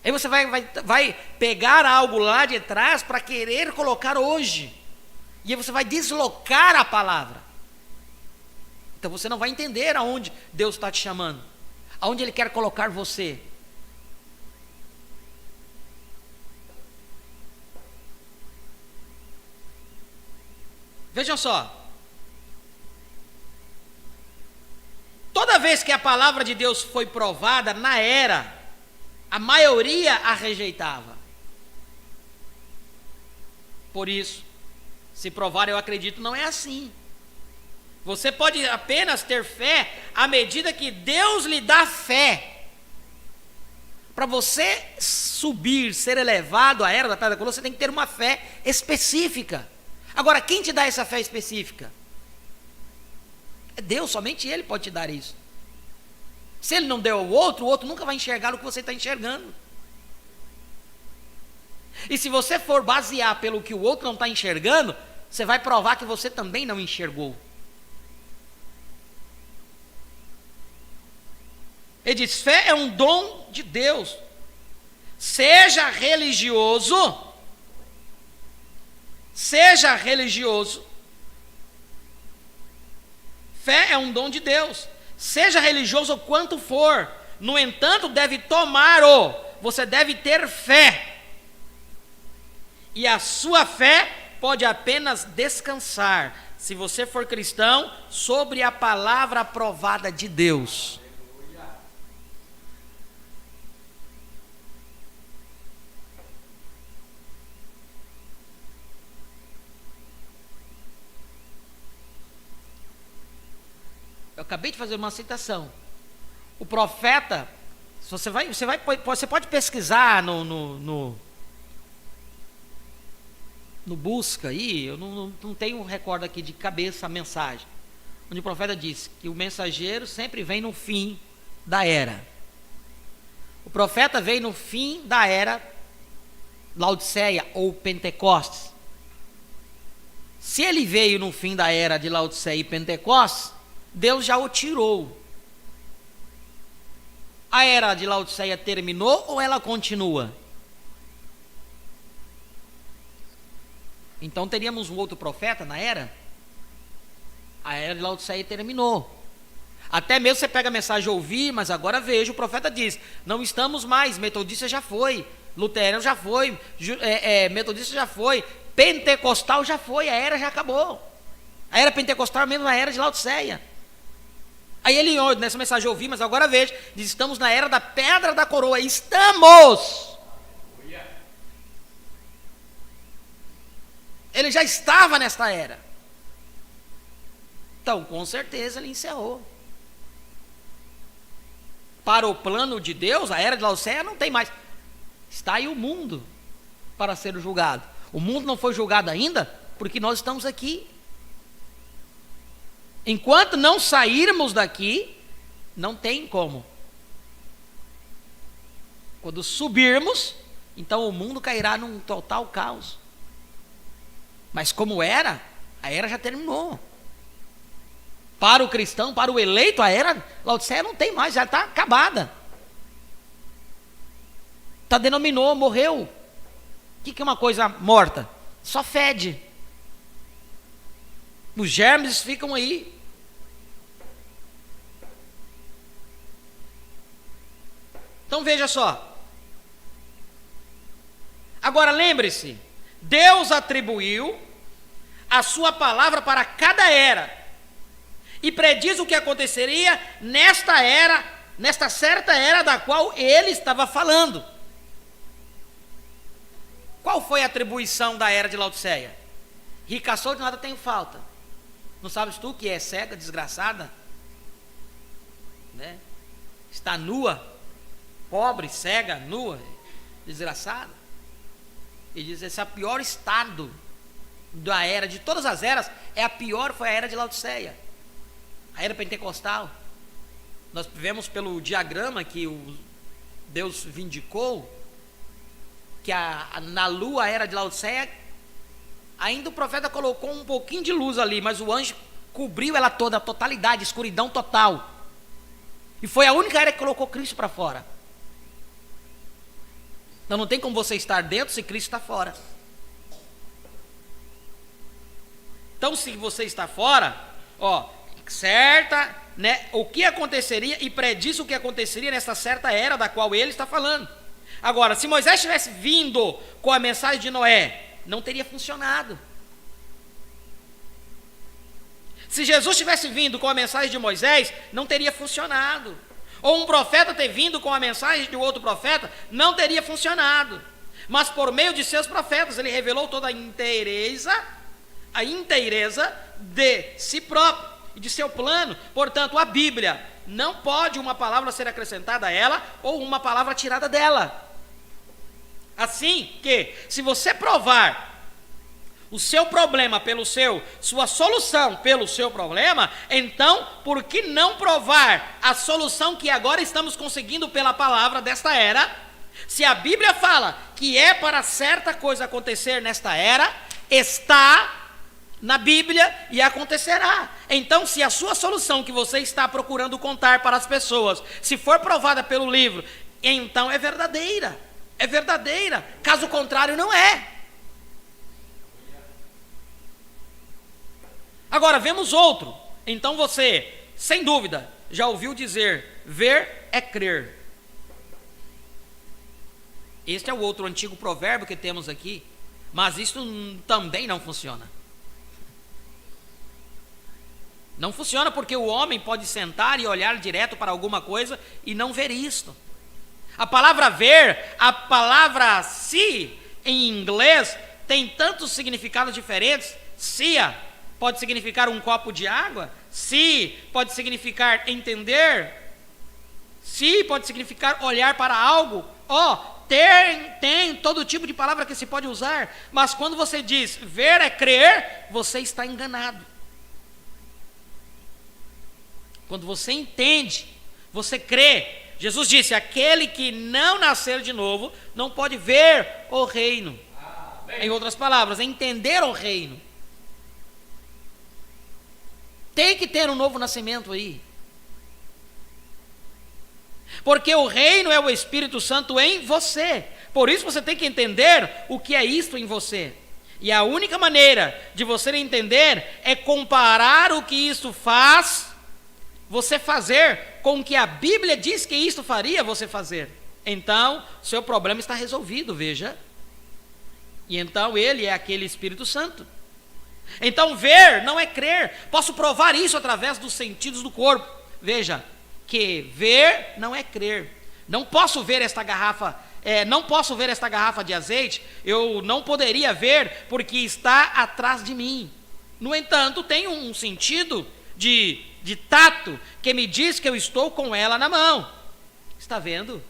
Aí você vai pegar algo lá de trás para querer colocar hoje. E aí você vai deslocar a palavra. Então você não vai entender aonde Deus está te chamando, aonde Ele quer colocar você. Vejam só. Toda vez que a palavra de Deus foi provada na era, a maioria a rejeitava. Por isso, se provar, eu acredito, não é assim. Você pode apenas ter fé à medida que Deus lhe dá fé. Para você subir, ser elevado à era da pedra da coroa, você tem que ter uma fé específica. Agora, quem te dá essa fé específica? É Deus, somente Ele pode te dar isso. Se Ele não deu ao outro, o outro nunca vai enxergar o que você está enxergando. E se você for basear pelo que o outro não está enxergando, você vai provar que você também não enxergou. Ele diz: fé é um dom de Deus. Seja religioso. Seja religioso. Fé é um dom de Deus. Seja religioso quanto for. No entanto, deve tomar-o. Você deve ter fé. E a sua fé pode apenas descansar, se você for cristão, sobre a palavra aprovada de Deus. Eu acabei de fazer uma citação. O profeta, você pode pesquisar no busca aí, eu não tenho recordo aqui de cabeça a mensagem, onde o profeta diz que o mensageiro sempre vem no fim da era. O profeta veio no fim da era Laodiceia ou Pentecostes. Se ele veio no fim da era de Laodiceia e Pentecostes, Deus já o tirou. A era de Laodiceia terminou ou ela continua? Então teríamos um outro profeta na era? A era de Laodiceia terminou. Até mesmo você pega a mensagem ouvir, mas agora veja, o profeta diz: não estamos mais, metodista já foi, luterano já foi, metodista já foi, pentecostal já foi, a era já acabou. A era pentecostal é mesmo a era de Laodiceia. Aí ele, nessa mensagem ouvir, mas agora veja, diz: estamos na era da pedra da coroa. Estamos! Ele já estava nesta era. Então, com certeza, ele encerrou. Para o plano de Deus, a era de Laodiceia não tem mais. Está aí o mundo para ser julgado. O mundo não foi julgado ainda, porque nós estamos aqui. Enquanto não sairmos daqui, não tem como. Quando subirmos, então o mundo cairá num total caos. Mas como era, a era já terminou. Para o cristão, para o eleito, a era Laodiceia não tem mais, já está acabada. Está denominou, morreu. O que é uma coisa morta? Só fede. Os germes ficam aí. Então veja só. Agora lembre-se, Deus atribuiu a sua palavra para cada era e prediz o que aconteceria nesta era, nesta certa era da qual ele estava falando. Qual foi a atribuição da era de Laodiceia? Rica sou, de nada tenho falta. Não sabes tu que é cega, desgraçada? Né? Está nua, pobre, cega, nua, desgraçada. Ele diz: esse é o pior estado da era, de todas as eras, é a pior, foi a era de Laodiceia. A era pentecostal. Nós vemos pelo diagrama que Deus vindicou, que na lua, a era de Laodiceia, ainda o profeta colocou um pouquinho de luz ali, mas o anjo cobriu ela toda, a totalidade, escuridão total. E foi a única era que colocou Cristo para fora. Então não tem como você estar dentro se Cristo está fora. Então se você está fora, né, o que aconteceria, e prediz o que aconteceria nessa certa era da qual ele está falando. Agora, se Moisés tivesse vindo com a mensagem de Noé, não teria funcionado. Se Jesus tivesse vindo com a mensagem de Moisés, não teria funcionado. Ou um profeta ter vindo com a mensagem de outro profeta, não teria funcionado. Mas por meio de seus profetas, ele revelou toda a inteireza de si próprio e de seu plano. Portanto, a Bíblia não pode uma palavra ser acrescentada a ela ou uma palavra tirada dela. Assim que, se você provar o seu problema sua solução pelo seu problema, então, por que não provar a solução que agora estamos conseguindo pela palavra desta era? Se a Bíblia fala que é para certa coisa acontecer nesta era, está na Bíblia e acontecerá. Então, se a sua solução que você está procurando contar para as pessoas, se for provada pelo livro, então é verdadeira. É verdadeira. Caso contrário, não é. Agora, vemos outro. Então você, sem dúvida, já ouviu dizer, ver é crer. Este é o outro antigo provérbio que temos aqui, mas isso também não funciona. Não funciona porque o homem pode sentar e olhar direto para alguma coisa e não ver isto. A palavra ver, a palavra see, em inglês, tem tantos significados diferentes. Sia pode significar um copo de água, see pode significar entender, see pode significar olhar para algo, tem todo tipo de palavra que se pode usar, mas quando você diz ver é crer, você está enganado. Quando você entende, você crê. Jesus disse, aquele que não nascer de novo, não pode ver o reino. Em outras palavras, entender o reino. Tem que ter um novo nascimento aí. Porque o reino é o Espírito Santo em você. Por isso você tem que entender o que é isto em você. E a única maneira de você entender é comparar o que isto faz, você fazer com o que a Bíblia diz que isto faria você fazer. Então, seu problema está resolvido, veja. E então ele é aquele Espírito Santo. Então ver não é crer. Posso provar isso através dos sentidos do corpo. Veja, que ver não é crer. Não posso ver esta garrafa, de azeite. Eu não poderia ver porque está atrás de mim. No entanto, tem um sentido de tato que me diz que eu estou com ela na mão. Está vendo?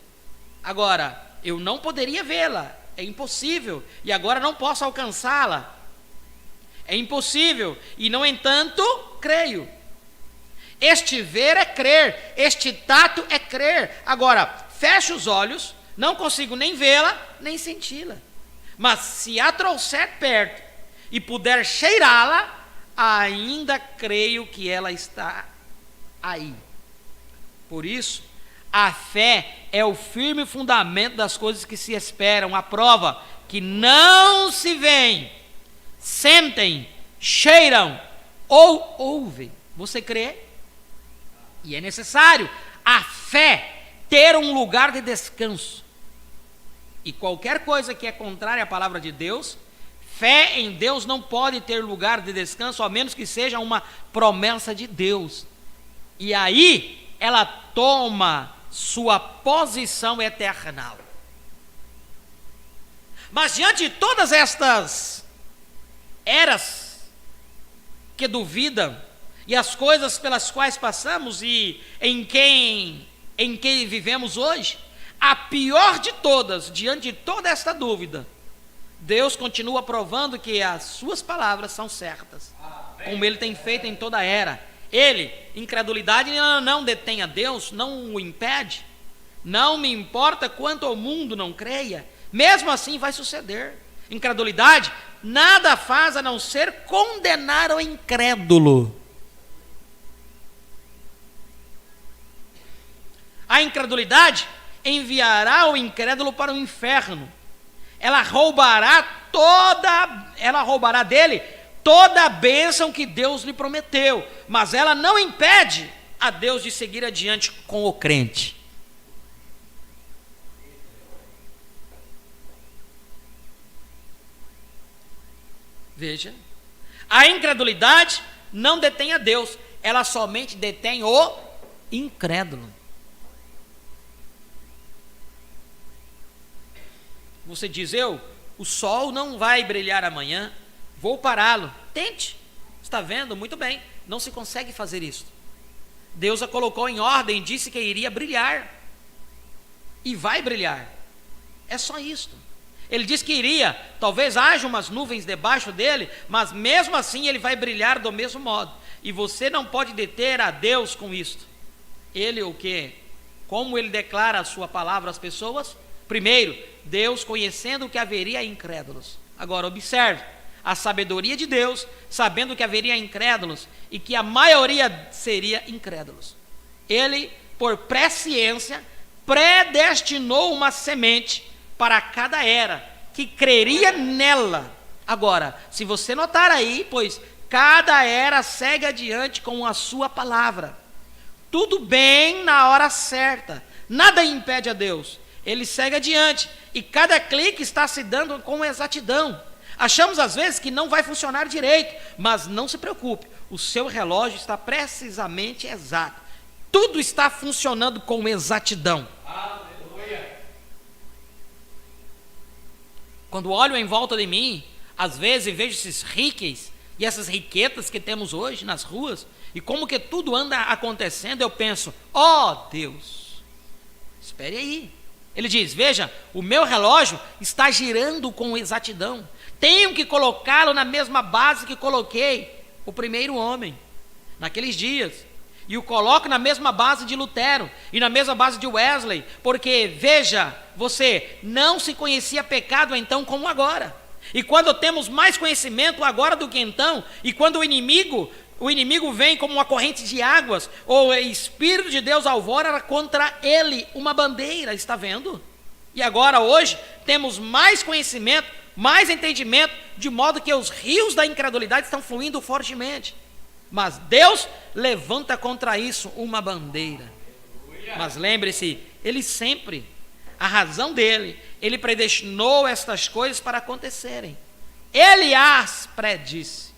Agora, eu não poderia vê-la. É impossível. E agora não posso alcançá-la. É impossível, e no entanto, creio. Este ver é crer, este tato é crer. Agora, fecho os olhos, não consigo nem vê-la, nem senti-la. Mas se a trouxer perto e puder cheirá-la, ainda creio que ela está aí. Por isso, a fé é o firme fundamento das coisas que se esperam, a prova que não se veem, sentem, cheiram ou ouvem. Você crê? E é necessário a fé ter um lugar de descanso. E qualquer coisa que é contrária à palavra de Deus, fé em Deus não pode ter lugar de descanso, a menos que seja uma promessa de Deus. E aí ela toma sua posição eterna. Mas diante de todas estas eras que duvidam e as coisas pelas quais passamos e em quem vivemos hoje, a pior de todas, diante de toda esta dúvida, Deus continua provando que as suas palavras são certas, como Ele tem feito em toda a era. Ele, incredulidade não detém a Deus, não o impede. Não me importa quanto o mundo não creia, mesmo assim vai suceder. Incredulidade nada faz a não ser condenar o incrédulo. A incredulidade enviará o incrédulo para o inferno. Ela roubará dele toda a bênção que Deus lhe prometeu, mas ela não impede a Deus de seguir adiante com o crente. Veja, a incredulidade não detém a Deus, ela somente detém o incrédulo. Você diz, o sol não vai brilhar amanhã, vou pará-lo. Tente, está vendo? Muito bem, não se consegue fazer isso. Deus a colocou em ordem, disse que iria brilhar, e vai brilhar. É só isto. Ele disse que iria, talvez haja umas nuvens debaixo dele, mas mesmo assim ele vai brilhar do mesmo modo. E você não pode deter a Deus com isto. Ele o quê? Como ele declara a sua palavra às pessoas? Primeiro, Deus conhecendo que haveria incrédulos. Agora observe, a sabedoria de Deus, sabendo que haveria incrédulos e que a maioria seria incrédulos. Ele, por presciência, predestinou uma semente para cada era que creria nela. Agora, se você notar aí, pois cada era segue adiante com a sua palavra. Tudo bem na hora certa, nada impede a Deus. Ele segue adiante e cada clique está se dando com exatidão. Achamos às vezes que não vai funcionar direito, mas não se preocupe, o seu relógio está precisamente exato. Tudo está funcionando com exatidão. Aleluia. Quando olho em volta de mim, às vezes vejo esses riques e essas riquetas que temos hoje nas ruas, e como que tudo anda acontecendo, eu penso, Deus, espere aí. Ele diz, veja, o meu relógio está girando com exatidão. Tenho que colocá-lo na mesma base que coloquei o primeiro homem, naqueles dias. E o coloco na mesma base de Lutero e na mesma base de Wesley, porque, veja, você não se conhecia pecado então como agora. E quando temos mais conhecimento agora do que então, e quando o inimigo vem como uma corrente de águas, ou o Espírito de Deus alvora contra ele uma bandeira, está vendo? E agora, hoje, temos mais conhecimento, mais entendimento, de modo que os rios da incredulidade estão fluindo fortemente. Mas Deus levanta contra isso uma bandeira. Mas lembre-se, Ele sempre, a razão dele, Ele predestinou estas coisas para acontecerem. Ele as predisse,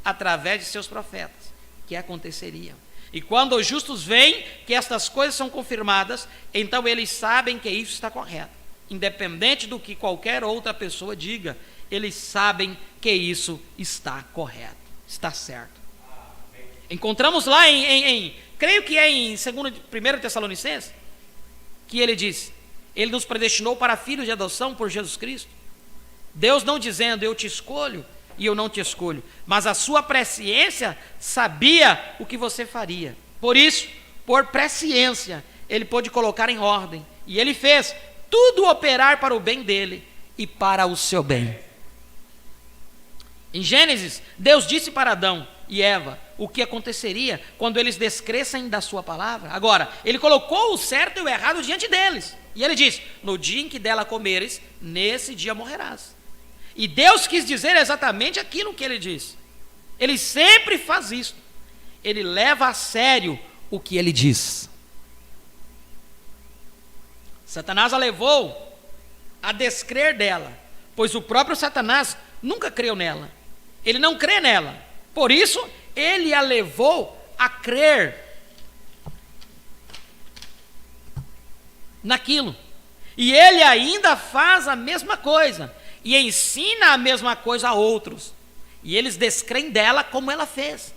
através de seus profetas, que aconteceriam. E quando os justos veem que estas coisas são confirmadas, então eles sabem que isso está correto. Independente do que qualquer outra pessoa diga, eles sabem que isso está correto, está certo. Encontramos lá creio que é em 1 Tessalonicenses, que ele diz, ele nos predestinou para filhos de adoção por Jesus Cristo. Deus não dizendo, eu te escolho e eu não te escolho, mas a sua presciência sabia o que você faria. Por isso, por presciência, ele pôde colocar em ordem, e ele fez tudo operar para o bem dele e para o seu bem. Em Gênesis, Deus disse para Adão e Eva o que aconteceria quando eles descressem da sua palavra. Agora, ele colocou o certo e o errado diante deles, e ele diz, no dia em que dela comeres, nesse dia morrerás. E Deus quis dizer exatamente aquilo que ele diz. Ele sempre faz isso. Ele leva a sério o que ele diz. Satanás a levou a descrer dela, pois o próprio Satanás nunca creu nela. Ele não crê nela. Por isso, ele a levou a crer naquilo. E ele ainda faz a mesma coisa. E ensina a mesma coisa a outros. E eles descreem dela como ela fez.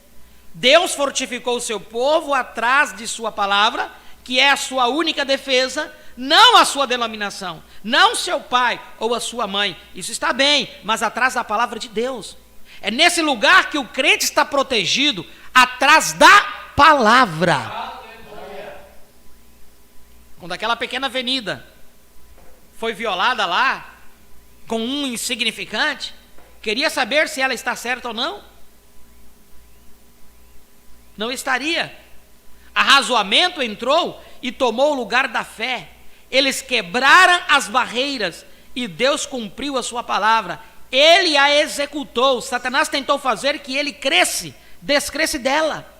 Deus fortificou o seu povo atrás de sua palavra, que é a sua única defesa, não a sua denominação, não seu pai ou a sua mãe. Isso está bem, mas atrás da palavra de Deus. É nesse lugar que o crente está protegido, atrás da palavra. Quando aquela pequena avenida foi violada lá, com um insignificante, queria saber se ela está certa ou não? Não estaria. Arrazoamento entrou e tomou o lugar da fé. Eles quebraram as barreiras e Deus cumpriu a sua palavra. Ele a executou. Satanás tentou fazer que ele descresse dela,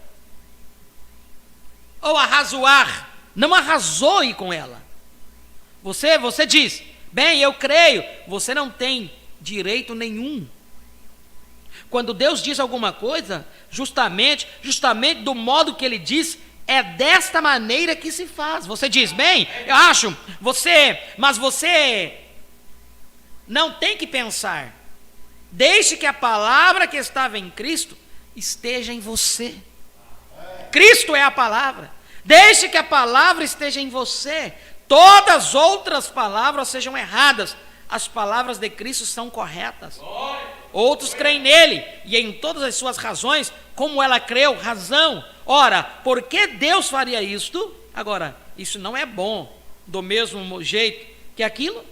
ou arrazoar. Não arrazoe com ela. Você diz, bem, eu creio. Você não tem direito nenhum. Quando Deus diz alguma coisa, justamente do modo que Ele diz, é desta maneira que se faz. Você diz, bem, eu acho, mas você não tem que pensar. Deixe que a palavra que estava em Cristo esteja em você. Cristo é a palavra. Deixe que a palavra esteja em você. Todas as outras palavras sejam erradas. As palavras de Cristo são corretas. Outros creem nele e em todas as suas razões, como ela creu, razão. Ora, por que Deus faria isto? Agora, isso não é bom do mesmo jeito que aquilo?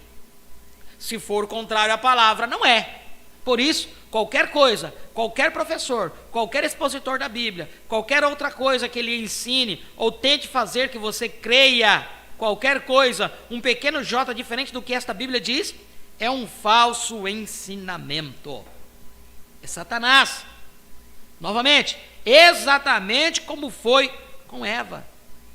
Se for contrário à palavra, não é. Por isso, qualquer coisa, qualquer professor, qualquer expositor da Bíblia, qualquer outra coisa que ele ensine ou tente fazer que você creia, qualquer coisa, um pequeno J diferente do que esta Bíblia diz, é um falso ensinamento. É Satanás. Novamente, exatamente como foi com Eva.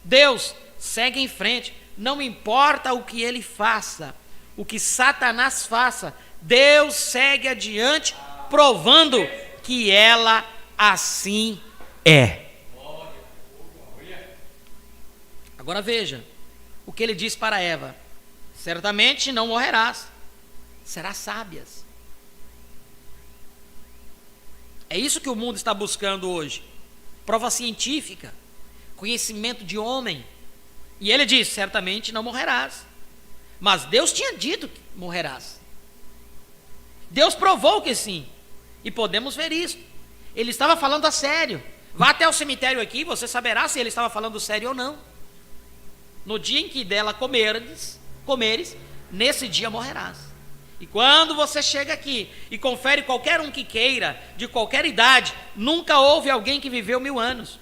Deus segue em frente, não importa o que ele faça, o que Satanás faça, Deus segue adiante, provando que ela assim é. Agora veja o que ele diz para Eva: certamente não morrerás, serás sábias. É isso que o mundo está buscando hoje: prova científica, conhecimento de homem. E ele diz: certamente não morrerás. Mas Deus tinha dito que morrerás. Deus provou que sim. E podemos ver isso. Ele estava falando a sério. Vá até o cemitério aqui, você saberá se ele estava falando sério ou não. No dia em que dela comeres, nesse dia morrerás. E quando você chega aqui e confere qualquer um que queira, de qualquer idade, nunca houve alguém que viveu 1000 anos.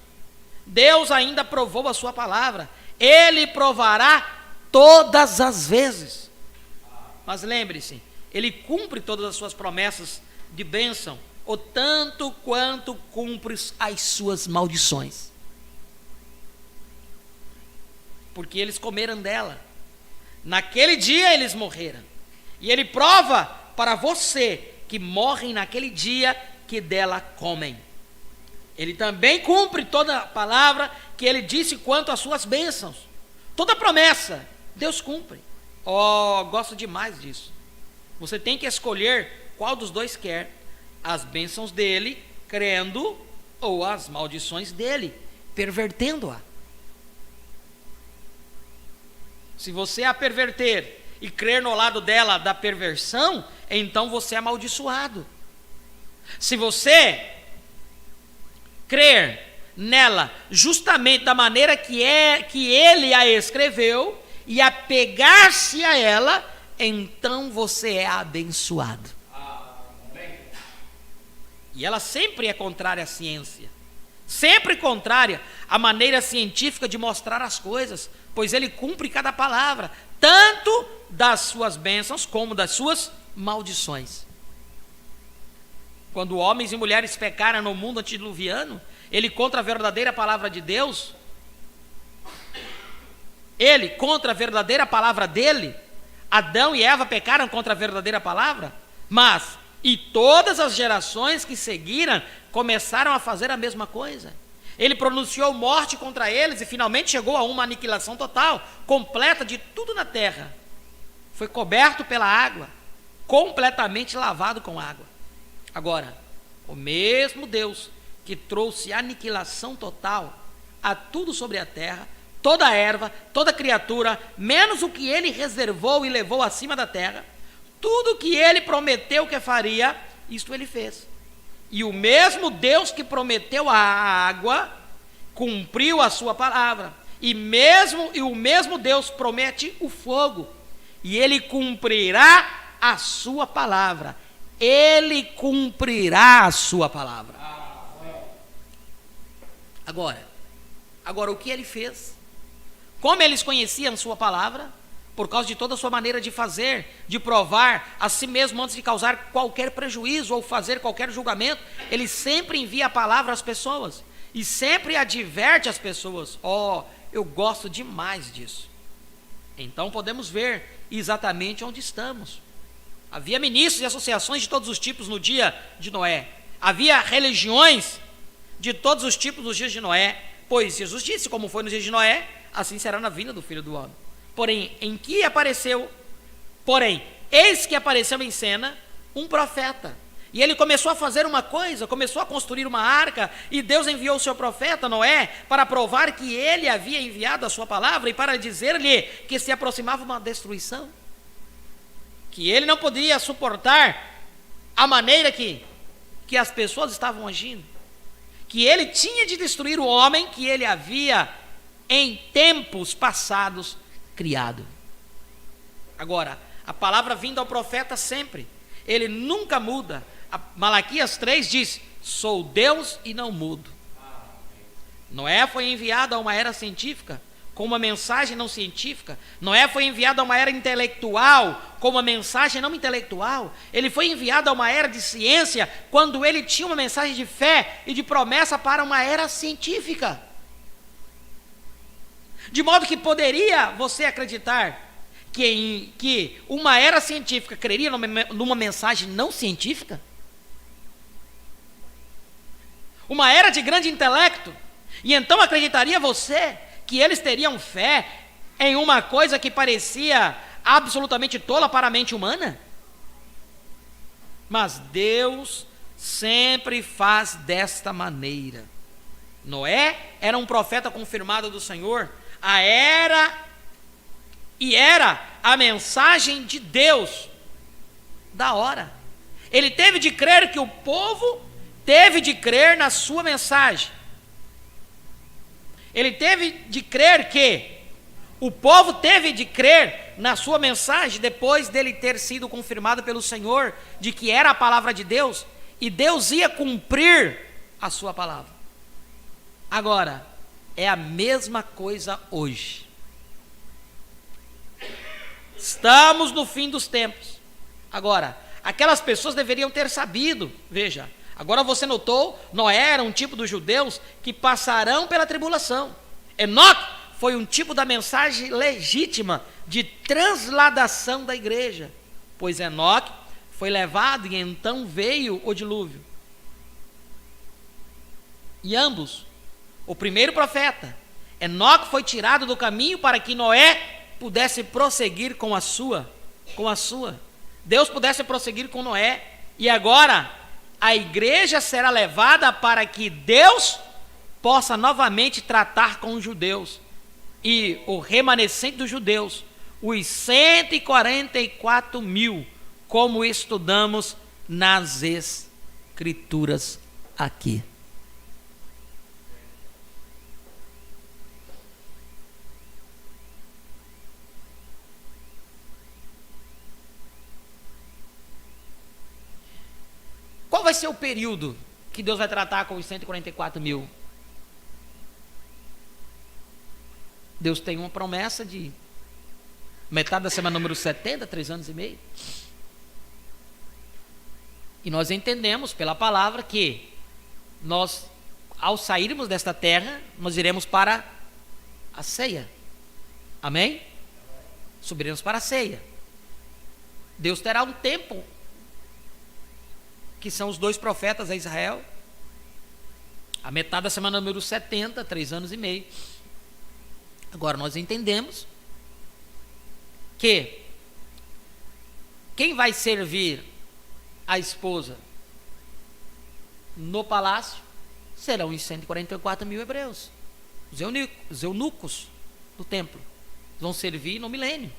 Deus ainda provou a sua palavra. Ele provará todas as vezes. Mas lembre-se, ele cumpre todas as suas promessas de bênção, o tanto quanto cumpre as suas maldições. Porque eles comeram dela. Naquele dia eles morreram. E ele prova para você que morrem naquele dia que dela comem. Ele também cumpre toda a palavra que ele disse quanto às suas bênçãos. Toda promessa, Deus cumpre. Oh, gosto demais disso. Você tem que escolher qual dos dois quer: as bênçãos dele, crendo, ou as maldições dele, pervertendo-a. Se você a perverter e crer no lado dela da perversão, então você é amaldiçoado. Se você crer nela justamente da maneira que ele a escreveu e apegar-se a ela, então você é abençoado. E ela sempre é contrária à ciência, sempre contrária à maneira científica de mostrar as coisas, pois ele cumpre cada palavra, tanto das suas bênçãos como das suas maldições. Quando homens e mulheres pecaram no mundo antediluviano, ele contra a verdadeira palavra de Deus, ele contra a verdadeira palavra dele, Adão e Eva pecaram contra a verdadeira palavra, mas e todas as gerações que seguiram começaram a fazer a mesma coisa. Ele pronunciou morte contra eles e finalmente chegou a uma aniquilação total, completa de tudo na terra. Foi coberto pela água, completamente lavado com água. Agora, o mesmo Deus que trouxe aniquilação total a tudo sobre a terra, toda a erva, toda criatura, menos o que ele reservou e levou acima da terra, tudo que ele prometeu que faria, isto ele fez. E o mesmo Deus que prometeu a água, cumpriu a sua palavra. E o mesmo Deus promete o fogo. E ele cumprirá a sua palavra. Ele cumprirá a sua palavra. Agora o que ele fez? Como eles conheciam sua palavra? Por causa de toda a sua maneira de fazer, de provar a si mesmo antes de causar qualquer prejuízo ou fazer qualquer julgamento. Ele sempre envia a palavra às pessoas e sempre adverte as pessoas. Eu gosto demais disso. Então podemos ver exatamente onde estamos. Havia ministros e associações de todos os tipos no dia de Noé. Havia religiões de todos os tipos nos dias de Noé, pois Jesus disse: como foi nos dias de Noé, assim será na vinda do Filho do Homem. Porém, eis que apareceu em cena um profeta. E ele começou a fazer uma coisa, começou a construir uma arca, e Deus enviou o seu profeta Noé para provar que ele havia enviado a sua palavra e para dizer-lhe que se aproximava uma destruição, que ele não podia suportar a maneira que as pessoas estavam agindo, que ele tinha de destruir o homem que ele havia em tempos passados criado. Agora, a palavra vinda ao profeta sempre, ele nunca muda. Malaquias 3 diz: sou Deus e não mudo. Noé foi enviado a uma era científica com uma mensagem não científica. Noé foi enviado a uma era intelectual com uma mensagem não intelectual. Ele foi enviado a uma era de ciência quando ele tinha uma mensagem de fé e de promessa para uma era científica. De modo que poderia você acreditar que uma era científica creria numa mensagem não científica? Uma era de grande intelecto, e então acreditaria você que eles teriam fé em uma coisa que parecia absolutamente tola para a mente humana? Mas Deus sempre faz desta maneira. Noé era um profeta confirmado do Senhor, era a mensagem de Deus da hora. Ele teve de crer que o povo teve de crer na sua mensagem. Ele teve de crer que o povo teve de crer na sua mensagem depois dele ter sido confirmado pelo Senhor de que era a palavra de Deus, e Deus ia cumprir a sua palavra. Agora, é a mesma coisa hoje. Estamos no fim dos tempos. Agora, aquelas pessoas deveriam ter sabido. Veja, agora você notou, Noé era um tipo dos judeus que passarão pela tribulação. Enoque foi um tipo da mensagem legítima de transladação da igreja, pois Enoque foi levado e então veio o dilúvio. E ambos, o primeiro profeta, Enoque, foi tirado do caminho para que Noé pudesse prosseguir com a sua. Deus pudesse prosseguir com Noé. E agora a igreja será levada para que Deus possa novamente tratar com os judeus. E o remanescente dos judeus, os 144 mil, como estudamos nas Escrituras aqui. Qual vai ser o período que Deus vai tratar com os 144 mil? Deus tem uma promessa de metade da semana número 70, 3 anos e meio. E nós entendemos pela palavra que nós, ao sairmos desta terra, nós iremos para a ceia. Amém? Subiremos para a ceia. Deus terá um tempo, que são os 2 profetas a Israel, a metade da semana número 70, 3 anos e meio. Agora nós entendemos que quem vai servir a esposa no palácio serão os 144 mil hebreus, os eunucos do templo. Vão servir no milênio.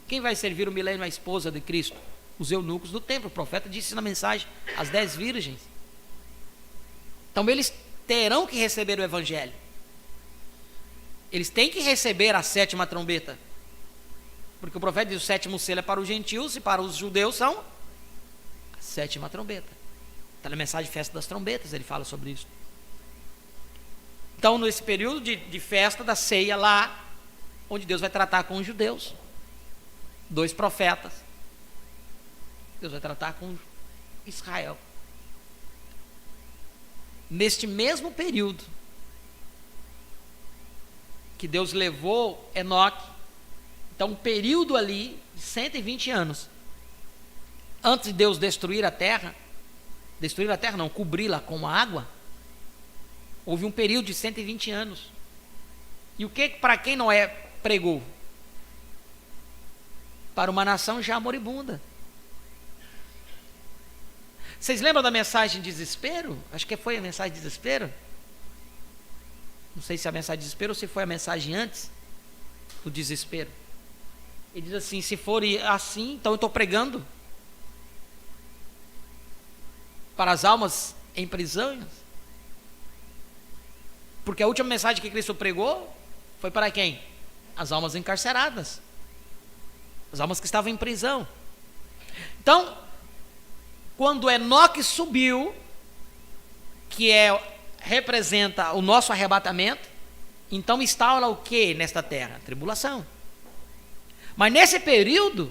Quem vai servir o milênio a esposa de Cristo? Os eunucos do templo. O profeta disse na mensagem, as 10 virgens. Então eles terão que receber o evangelho. Eles têm que receber a 7ª trombeta. Porque o profeta diz: o 7º selo é para os gentios e para os judeus são a 7ª trombeta. Está na mensagem de festa das trombetas, ele fala sobre isso. Então, nesse período de festa da ceia lá, onde Deus vai tratar com os judeus. 2 profetas. Deus vai tratar com Israel. Neste mesmo período que Deus levou Enoque, então um período ali de 120 anos, antes de Deus destruir a terra não, cobri-la com água, houve um período de 120 anos. E o que para quem Noé pregou? Para uma nação já moribunda. Vocês lembram da mensagem de desespero? Acho que foi a mensagem de desespero. Não sei se é a mensagem de desespero ou se foi a mensagem antes do desespero. Ele diz assim: se for assim, então eu estou pregando para as almas em prisão. Porque a última mensagem que Cristo pregou foi para quem? As almas encarceradas, as almas que estavam em prisão. Então, quando Enoque subiu, que representa o nosso arrebatamento, então instaura o que nesta terra? Tribulação. Mas nesse período,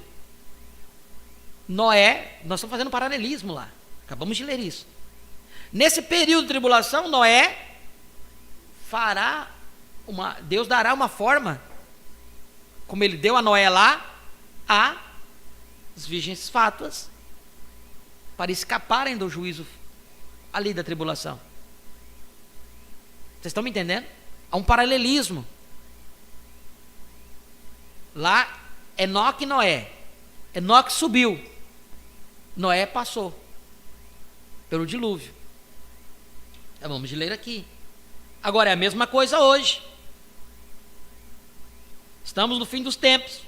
Noé, nós estamos fazendo um paralelismo lá, acabamos de ler isso. Nesse período de tribulação, Noé Deus dará uma forma, como ele deu a Noé lá, às virgens fátuas, para escaparem do juízo ali da tribulação. Vocês estão me entendendo? Há um paralelismo. Lá, Enoque e Noé. Enoque subiu, Noé passou pelo dilúvio. Vamos ler aqui. Agora é a mesma coisa hoje. Estamos no fim dos tempos.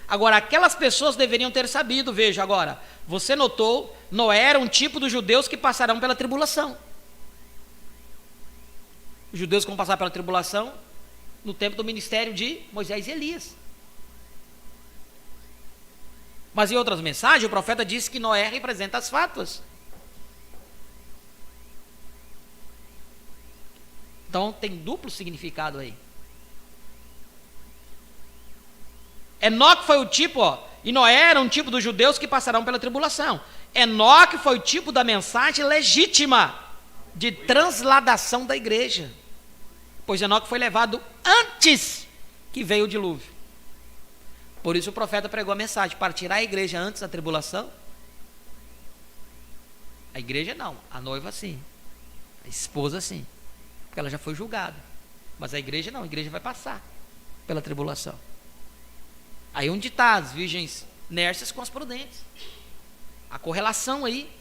Agora, aquelas pessoas deveriam ter sabido. Veja agora, você notou, Noé era um tipo dos judeus que passarão pela tribulação. Os judeus que vão passar pela tribulação no tempo do ministério de Moisés e Elias. Mas em outras mensagens, o profeta disse que Noé representa as fátuas. Então tem duplo significado aí. Enoque foi o tipo, e Noé era um tipo dos judeus que passarão pela tribulação. Enoque foi o tipo da mensagem legítima de transladação da igreja, pois Enoque foi levado antes que veio o dilúvio. Por isso o profeta pregou a mensagem para tirar a igreja antes da tribulação. A igreja não, a noiva sim, a esposa sim, porque ela já foi julgada. Mas a igreja não, a igreja vai passar pela tribulação. Aí onde está as virgens nércias com as prudentes? A correlação aí.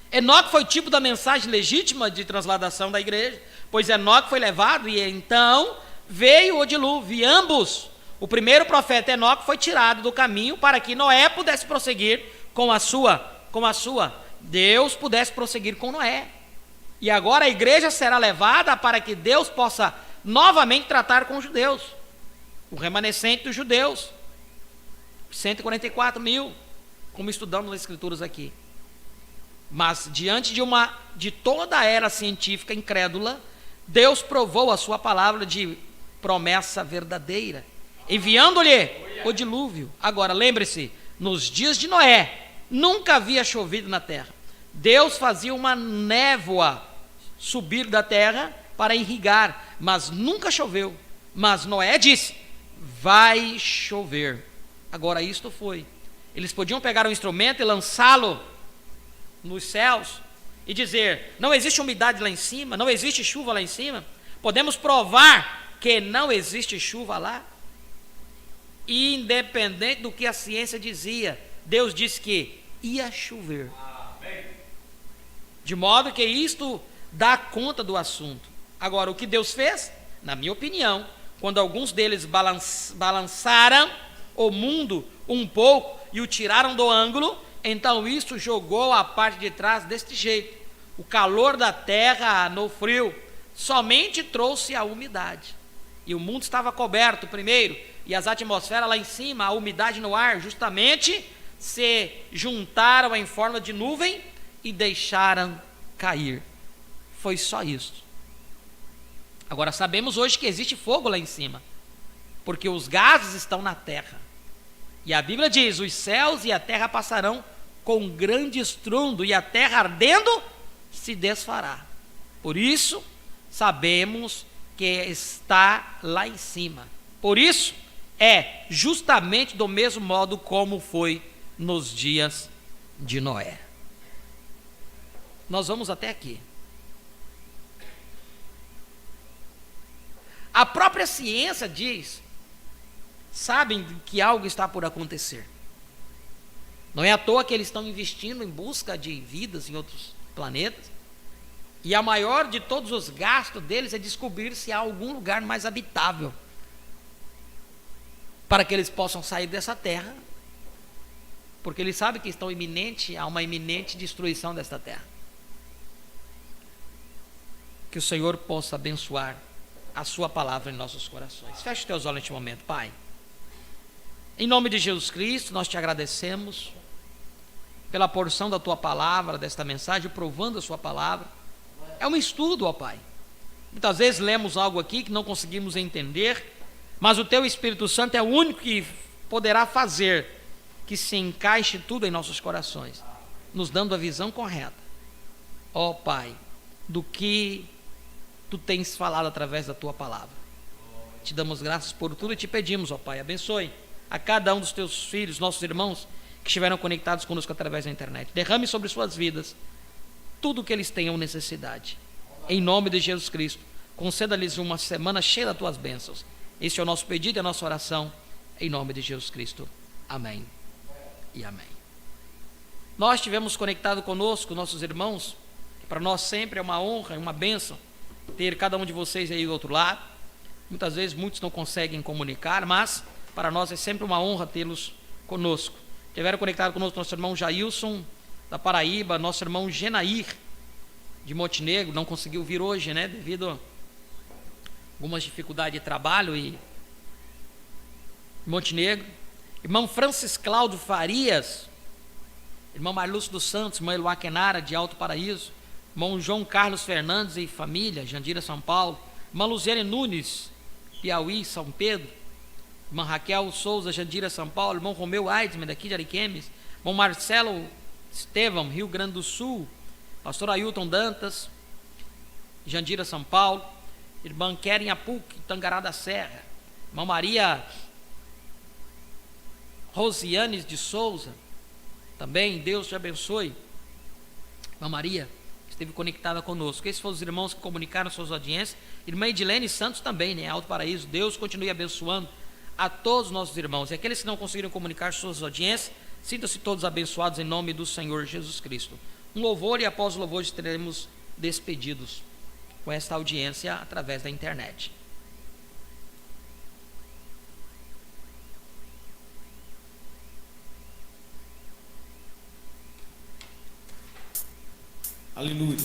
Enoque foi o tipo da mensagem legítima de transladação da igreja, pois Enoque foi levado e então veio o dilúvio, e ambos, o primeiro profeta Enoque foi tirado do caminho para que Noé pudesse prosseguir com a sua, Deus pudesse prosseguir com Noé. E agora a igreja será levada para que Deus possa novamente tratar com os judeus, o remanescente dos judeus, 144 mil, como estudamos nas escrituras aqui. Mas diante de toda a era científica incrédula, Deus provou a sua palavra de promessa verdadeira, enviando-lhe o dilúvio. Agora lembre-se, nos dias de Noé, nunca havia chovido na terra. Deus fazia uma névoa subir da terra para irrigar, mas nunca choveu. Mas Noé disse: vai chover. Agora isto foi. Eles podiam pegar um instrumento e lançá-lo nos céus e dizer: não existe umidade lá em cima, não existe chuva lá em cima. Podemos provar que não existe chuva lá. Independente do que a ciência dizia, Deus disse que ia chover. Amém. De modo que isto dá conta do assunto. Agora, o que Deus fez? Na minha opinião, quando alguns deles balançaram o mundo um pouco e o tiraram do ângulo, então isso jogou a parte de trás deste jeito. O calor da terra no frio somente trouxe a umidade. E o mundo estava coberto primeiro, e as atmosferas lá em cima, a umidade no ar, justamente se juntaram em forma de nuvem e deixaram cair. Foi só isso. Agora sabemos hoje que existe fogo lá em cima, porque os gases estão na terra. E a Bíblia diz: os céus e a terra passarão com grande estrondo, e a terra ardendo se desfará. Por isso sabemos que está lá em cima. Por isso é justamente do mesmo modo como foi nos dias de Noé. Nós vamos até aqui. A própria ciência diz, sabem que algo está por acontecer. Não é à toa que eles estão investindo em busca de vidas em outros planetas. E a maior de todos os gastos deles é descobrir se há algum lugar mais habitável, para que eles possam sair dessa terra, porque eles sabem que há uma iminente destruição desta terra. Que o Senhor possa abençoar a sua palavra em nossos corações. Feche os teus olhos neste momento, Pai. Em nome de Jesus Cristo, nós te agradecemos pela porção da tua palavra, desta mensagem, provando a sua palavra. É um estudo, ó Pai. Muitas vezes lemos algo aqui que não conseguimos entender, mas o teu Espírito Santo é o único que poderá fazer que se encaixe tudo em nossos corações, nos dando a visão correta, ó Pai, do que tu tens falado através da tua palavra. Te damos graças por tudo e te pedimos, ó Pai, abençoe a cada um dos teus filhos, nossos irmãos que estiveram conectados conosco através da internet. Derrame sobre suas vidas tudo o que eles tenham necessidade. Em nome de Jesus Cristo, conceda-lhes uma semana cheia das tuas bênçãos. Esse é o nosso pedido e a nossa oração, em nome de Jesus Cristo. Amém e amém. Nós tivemos conectado conosco, nossos irmãos. Para nós sempre é uma honra e uma bênção ter cada um de vocês aí do outro lado. Muitas vezes muitos não conseguem comunicar, mas para nós é sempre uma honra tê-los conosco. Tiveram conectado conosco nosso irmão Jailson, da Paraíba, nosso irmão Genair, de Montenegro, não conseguiu vir hoje, né, devido a algumas dificuldades de trabalho e Montenegro. Irmão Francis Cláudio Farias, irmão Marlúcio dos Santos, irmã Eloá Kenara, de Alto Paraíso, irmão João Carlos Fernandes e família, Jandira, São Paulo, irmã Luziane Nunes, Piauí, São Pedro, irmã Raquel Souza, Jandira, São Paulo, irmão Romeu Aidman, daqui de Ariquemes, irmão Marcelo Estevão, Rio Grande do Sul, pastor Ailton Dantas, Jandira, São Paulo, irmã Keren Apuc, Tangará da Serra, irmã Maria Rosianes de Souza, também, Deus te abençoe. Irmã Maria esteve conectada conosco. Esses foram os irmãos que comunicaram suas audiências. Irmã Edilene Santos também, né, Alto Paraíso. Deus continue abençoando a todos os nossos irmãos. E aqueles que não conseguiram comunicar suas audiências, sintam-se todos abençoados em nome do Senhor Jesus Cristo. Um louvor, e após o louvor estaremos despedidos com esta audiência através da internet. Aleluia.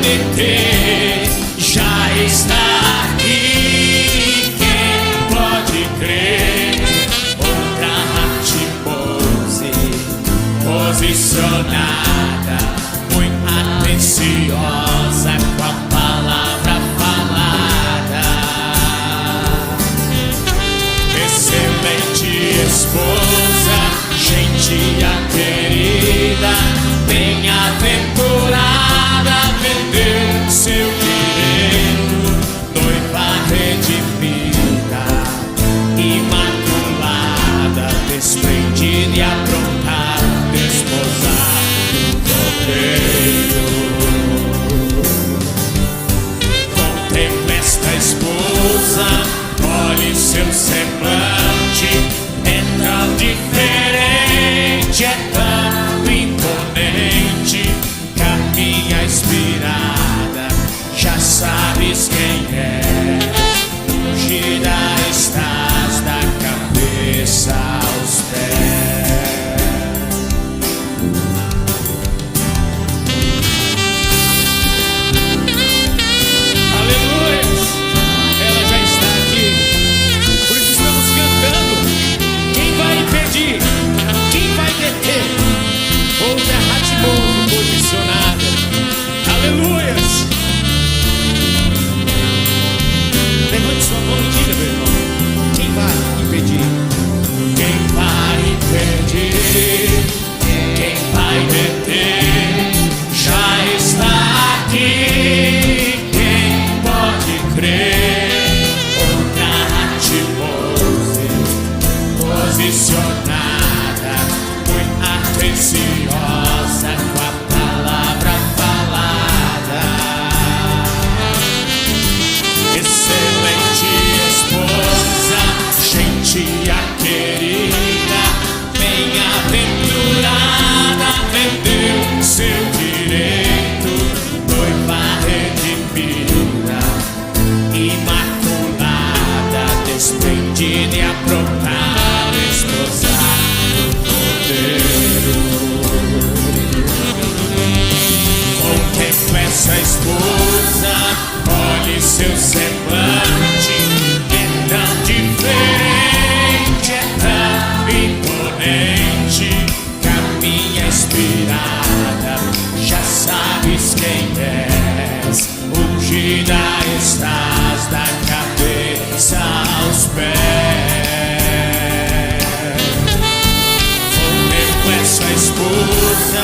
deter, já está aqui. Quem pode crer? Outra Ratibose posicionada, muito atenciosa com a palavra falada. Excelente esposa, gentia querida, bem-aventurada, vendeu seu direito, noiva redimida, imaculada, desprendida e aprontada, desposada do Cordeiro. Contemple esta esposa, olhe seu semblante, é tão diferente, é tão imponente, caminha inspirada, já sabes quem é. Ungida estás da cabeça aos pés. Aleluia! Ela já está aqui. Por isso estamos cantando. Quem vai impedir? Quem vai deter? Outra Ratibose posicionada. Aleluias! Levante sua mão e diga, meu irmão, quem vai impedir? Quem vai impedir? Quem vai deter? Já está aqui. Quem pode crer? Outra Ratibose posicionada, muito atenciosa com a palavra falada. Excelente esposa, gentia querida, bem-aventurada, vendeu seu direito, noiva redimida, imaculada, desprendida e aprontada, esposada do Cordeiro. Contemple essa esposa, olhe seu semblante, é tão diferente, é tão imponente, caminha inspirada, já sabes quem és. Ungida estás da cabeça aos pés. Contemple essa esposa,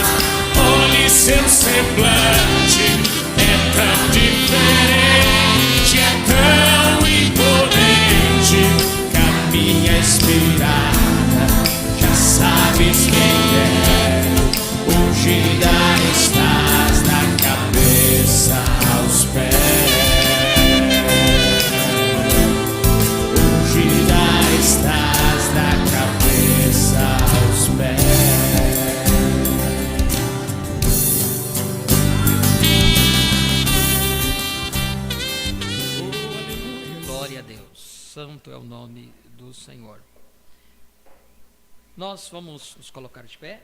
olhe seu semblante, é tão diferente, é tão imponente, caminha inspirada, já sabes quem é. Ungida estás da cabeça aos pés. Ungida estás da cabeça aos pés. Glória a Deus. Santo é o nome do Senhor. Nós vamos nos colocar de pé.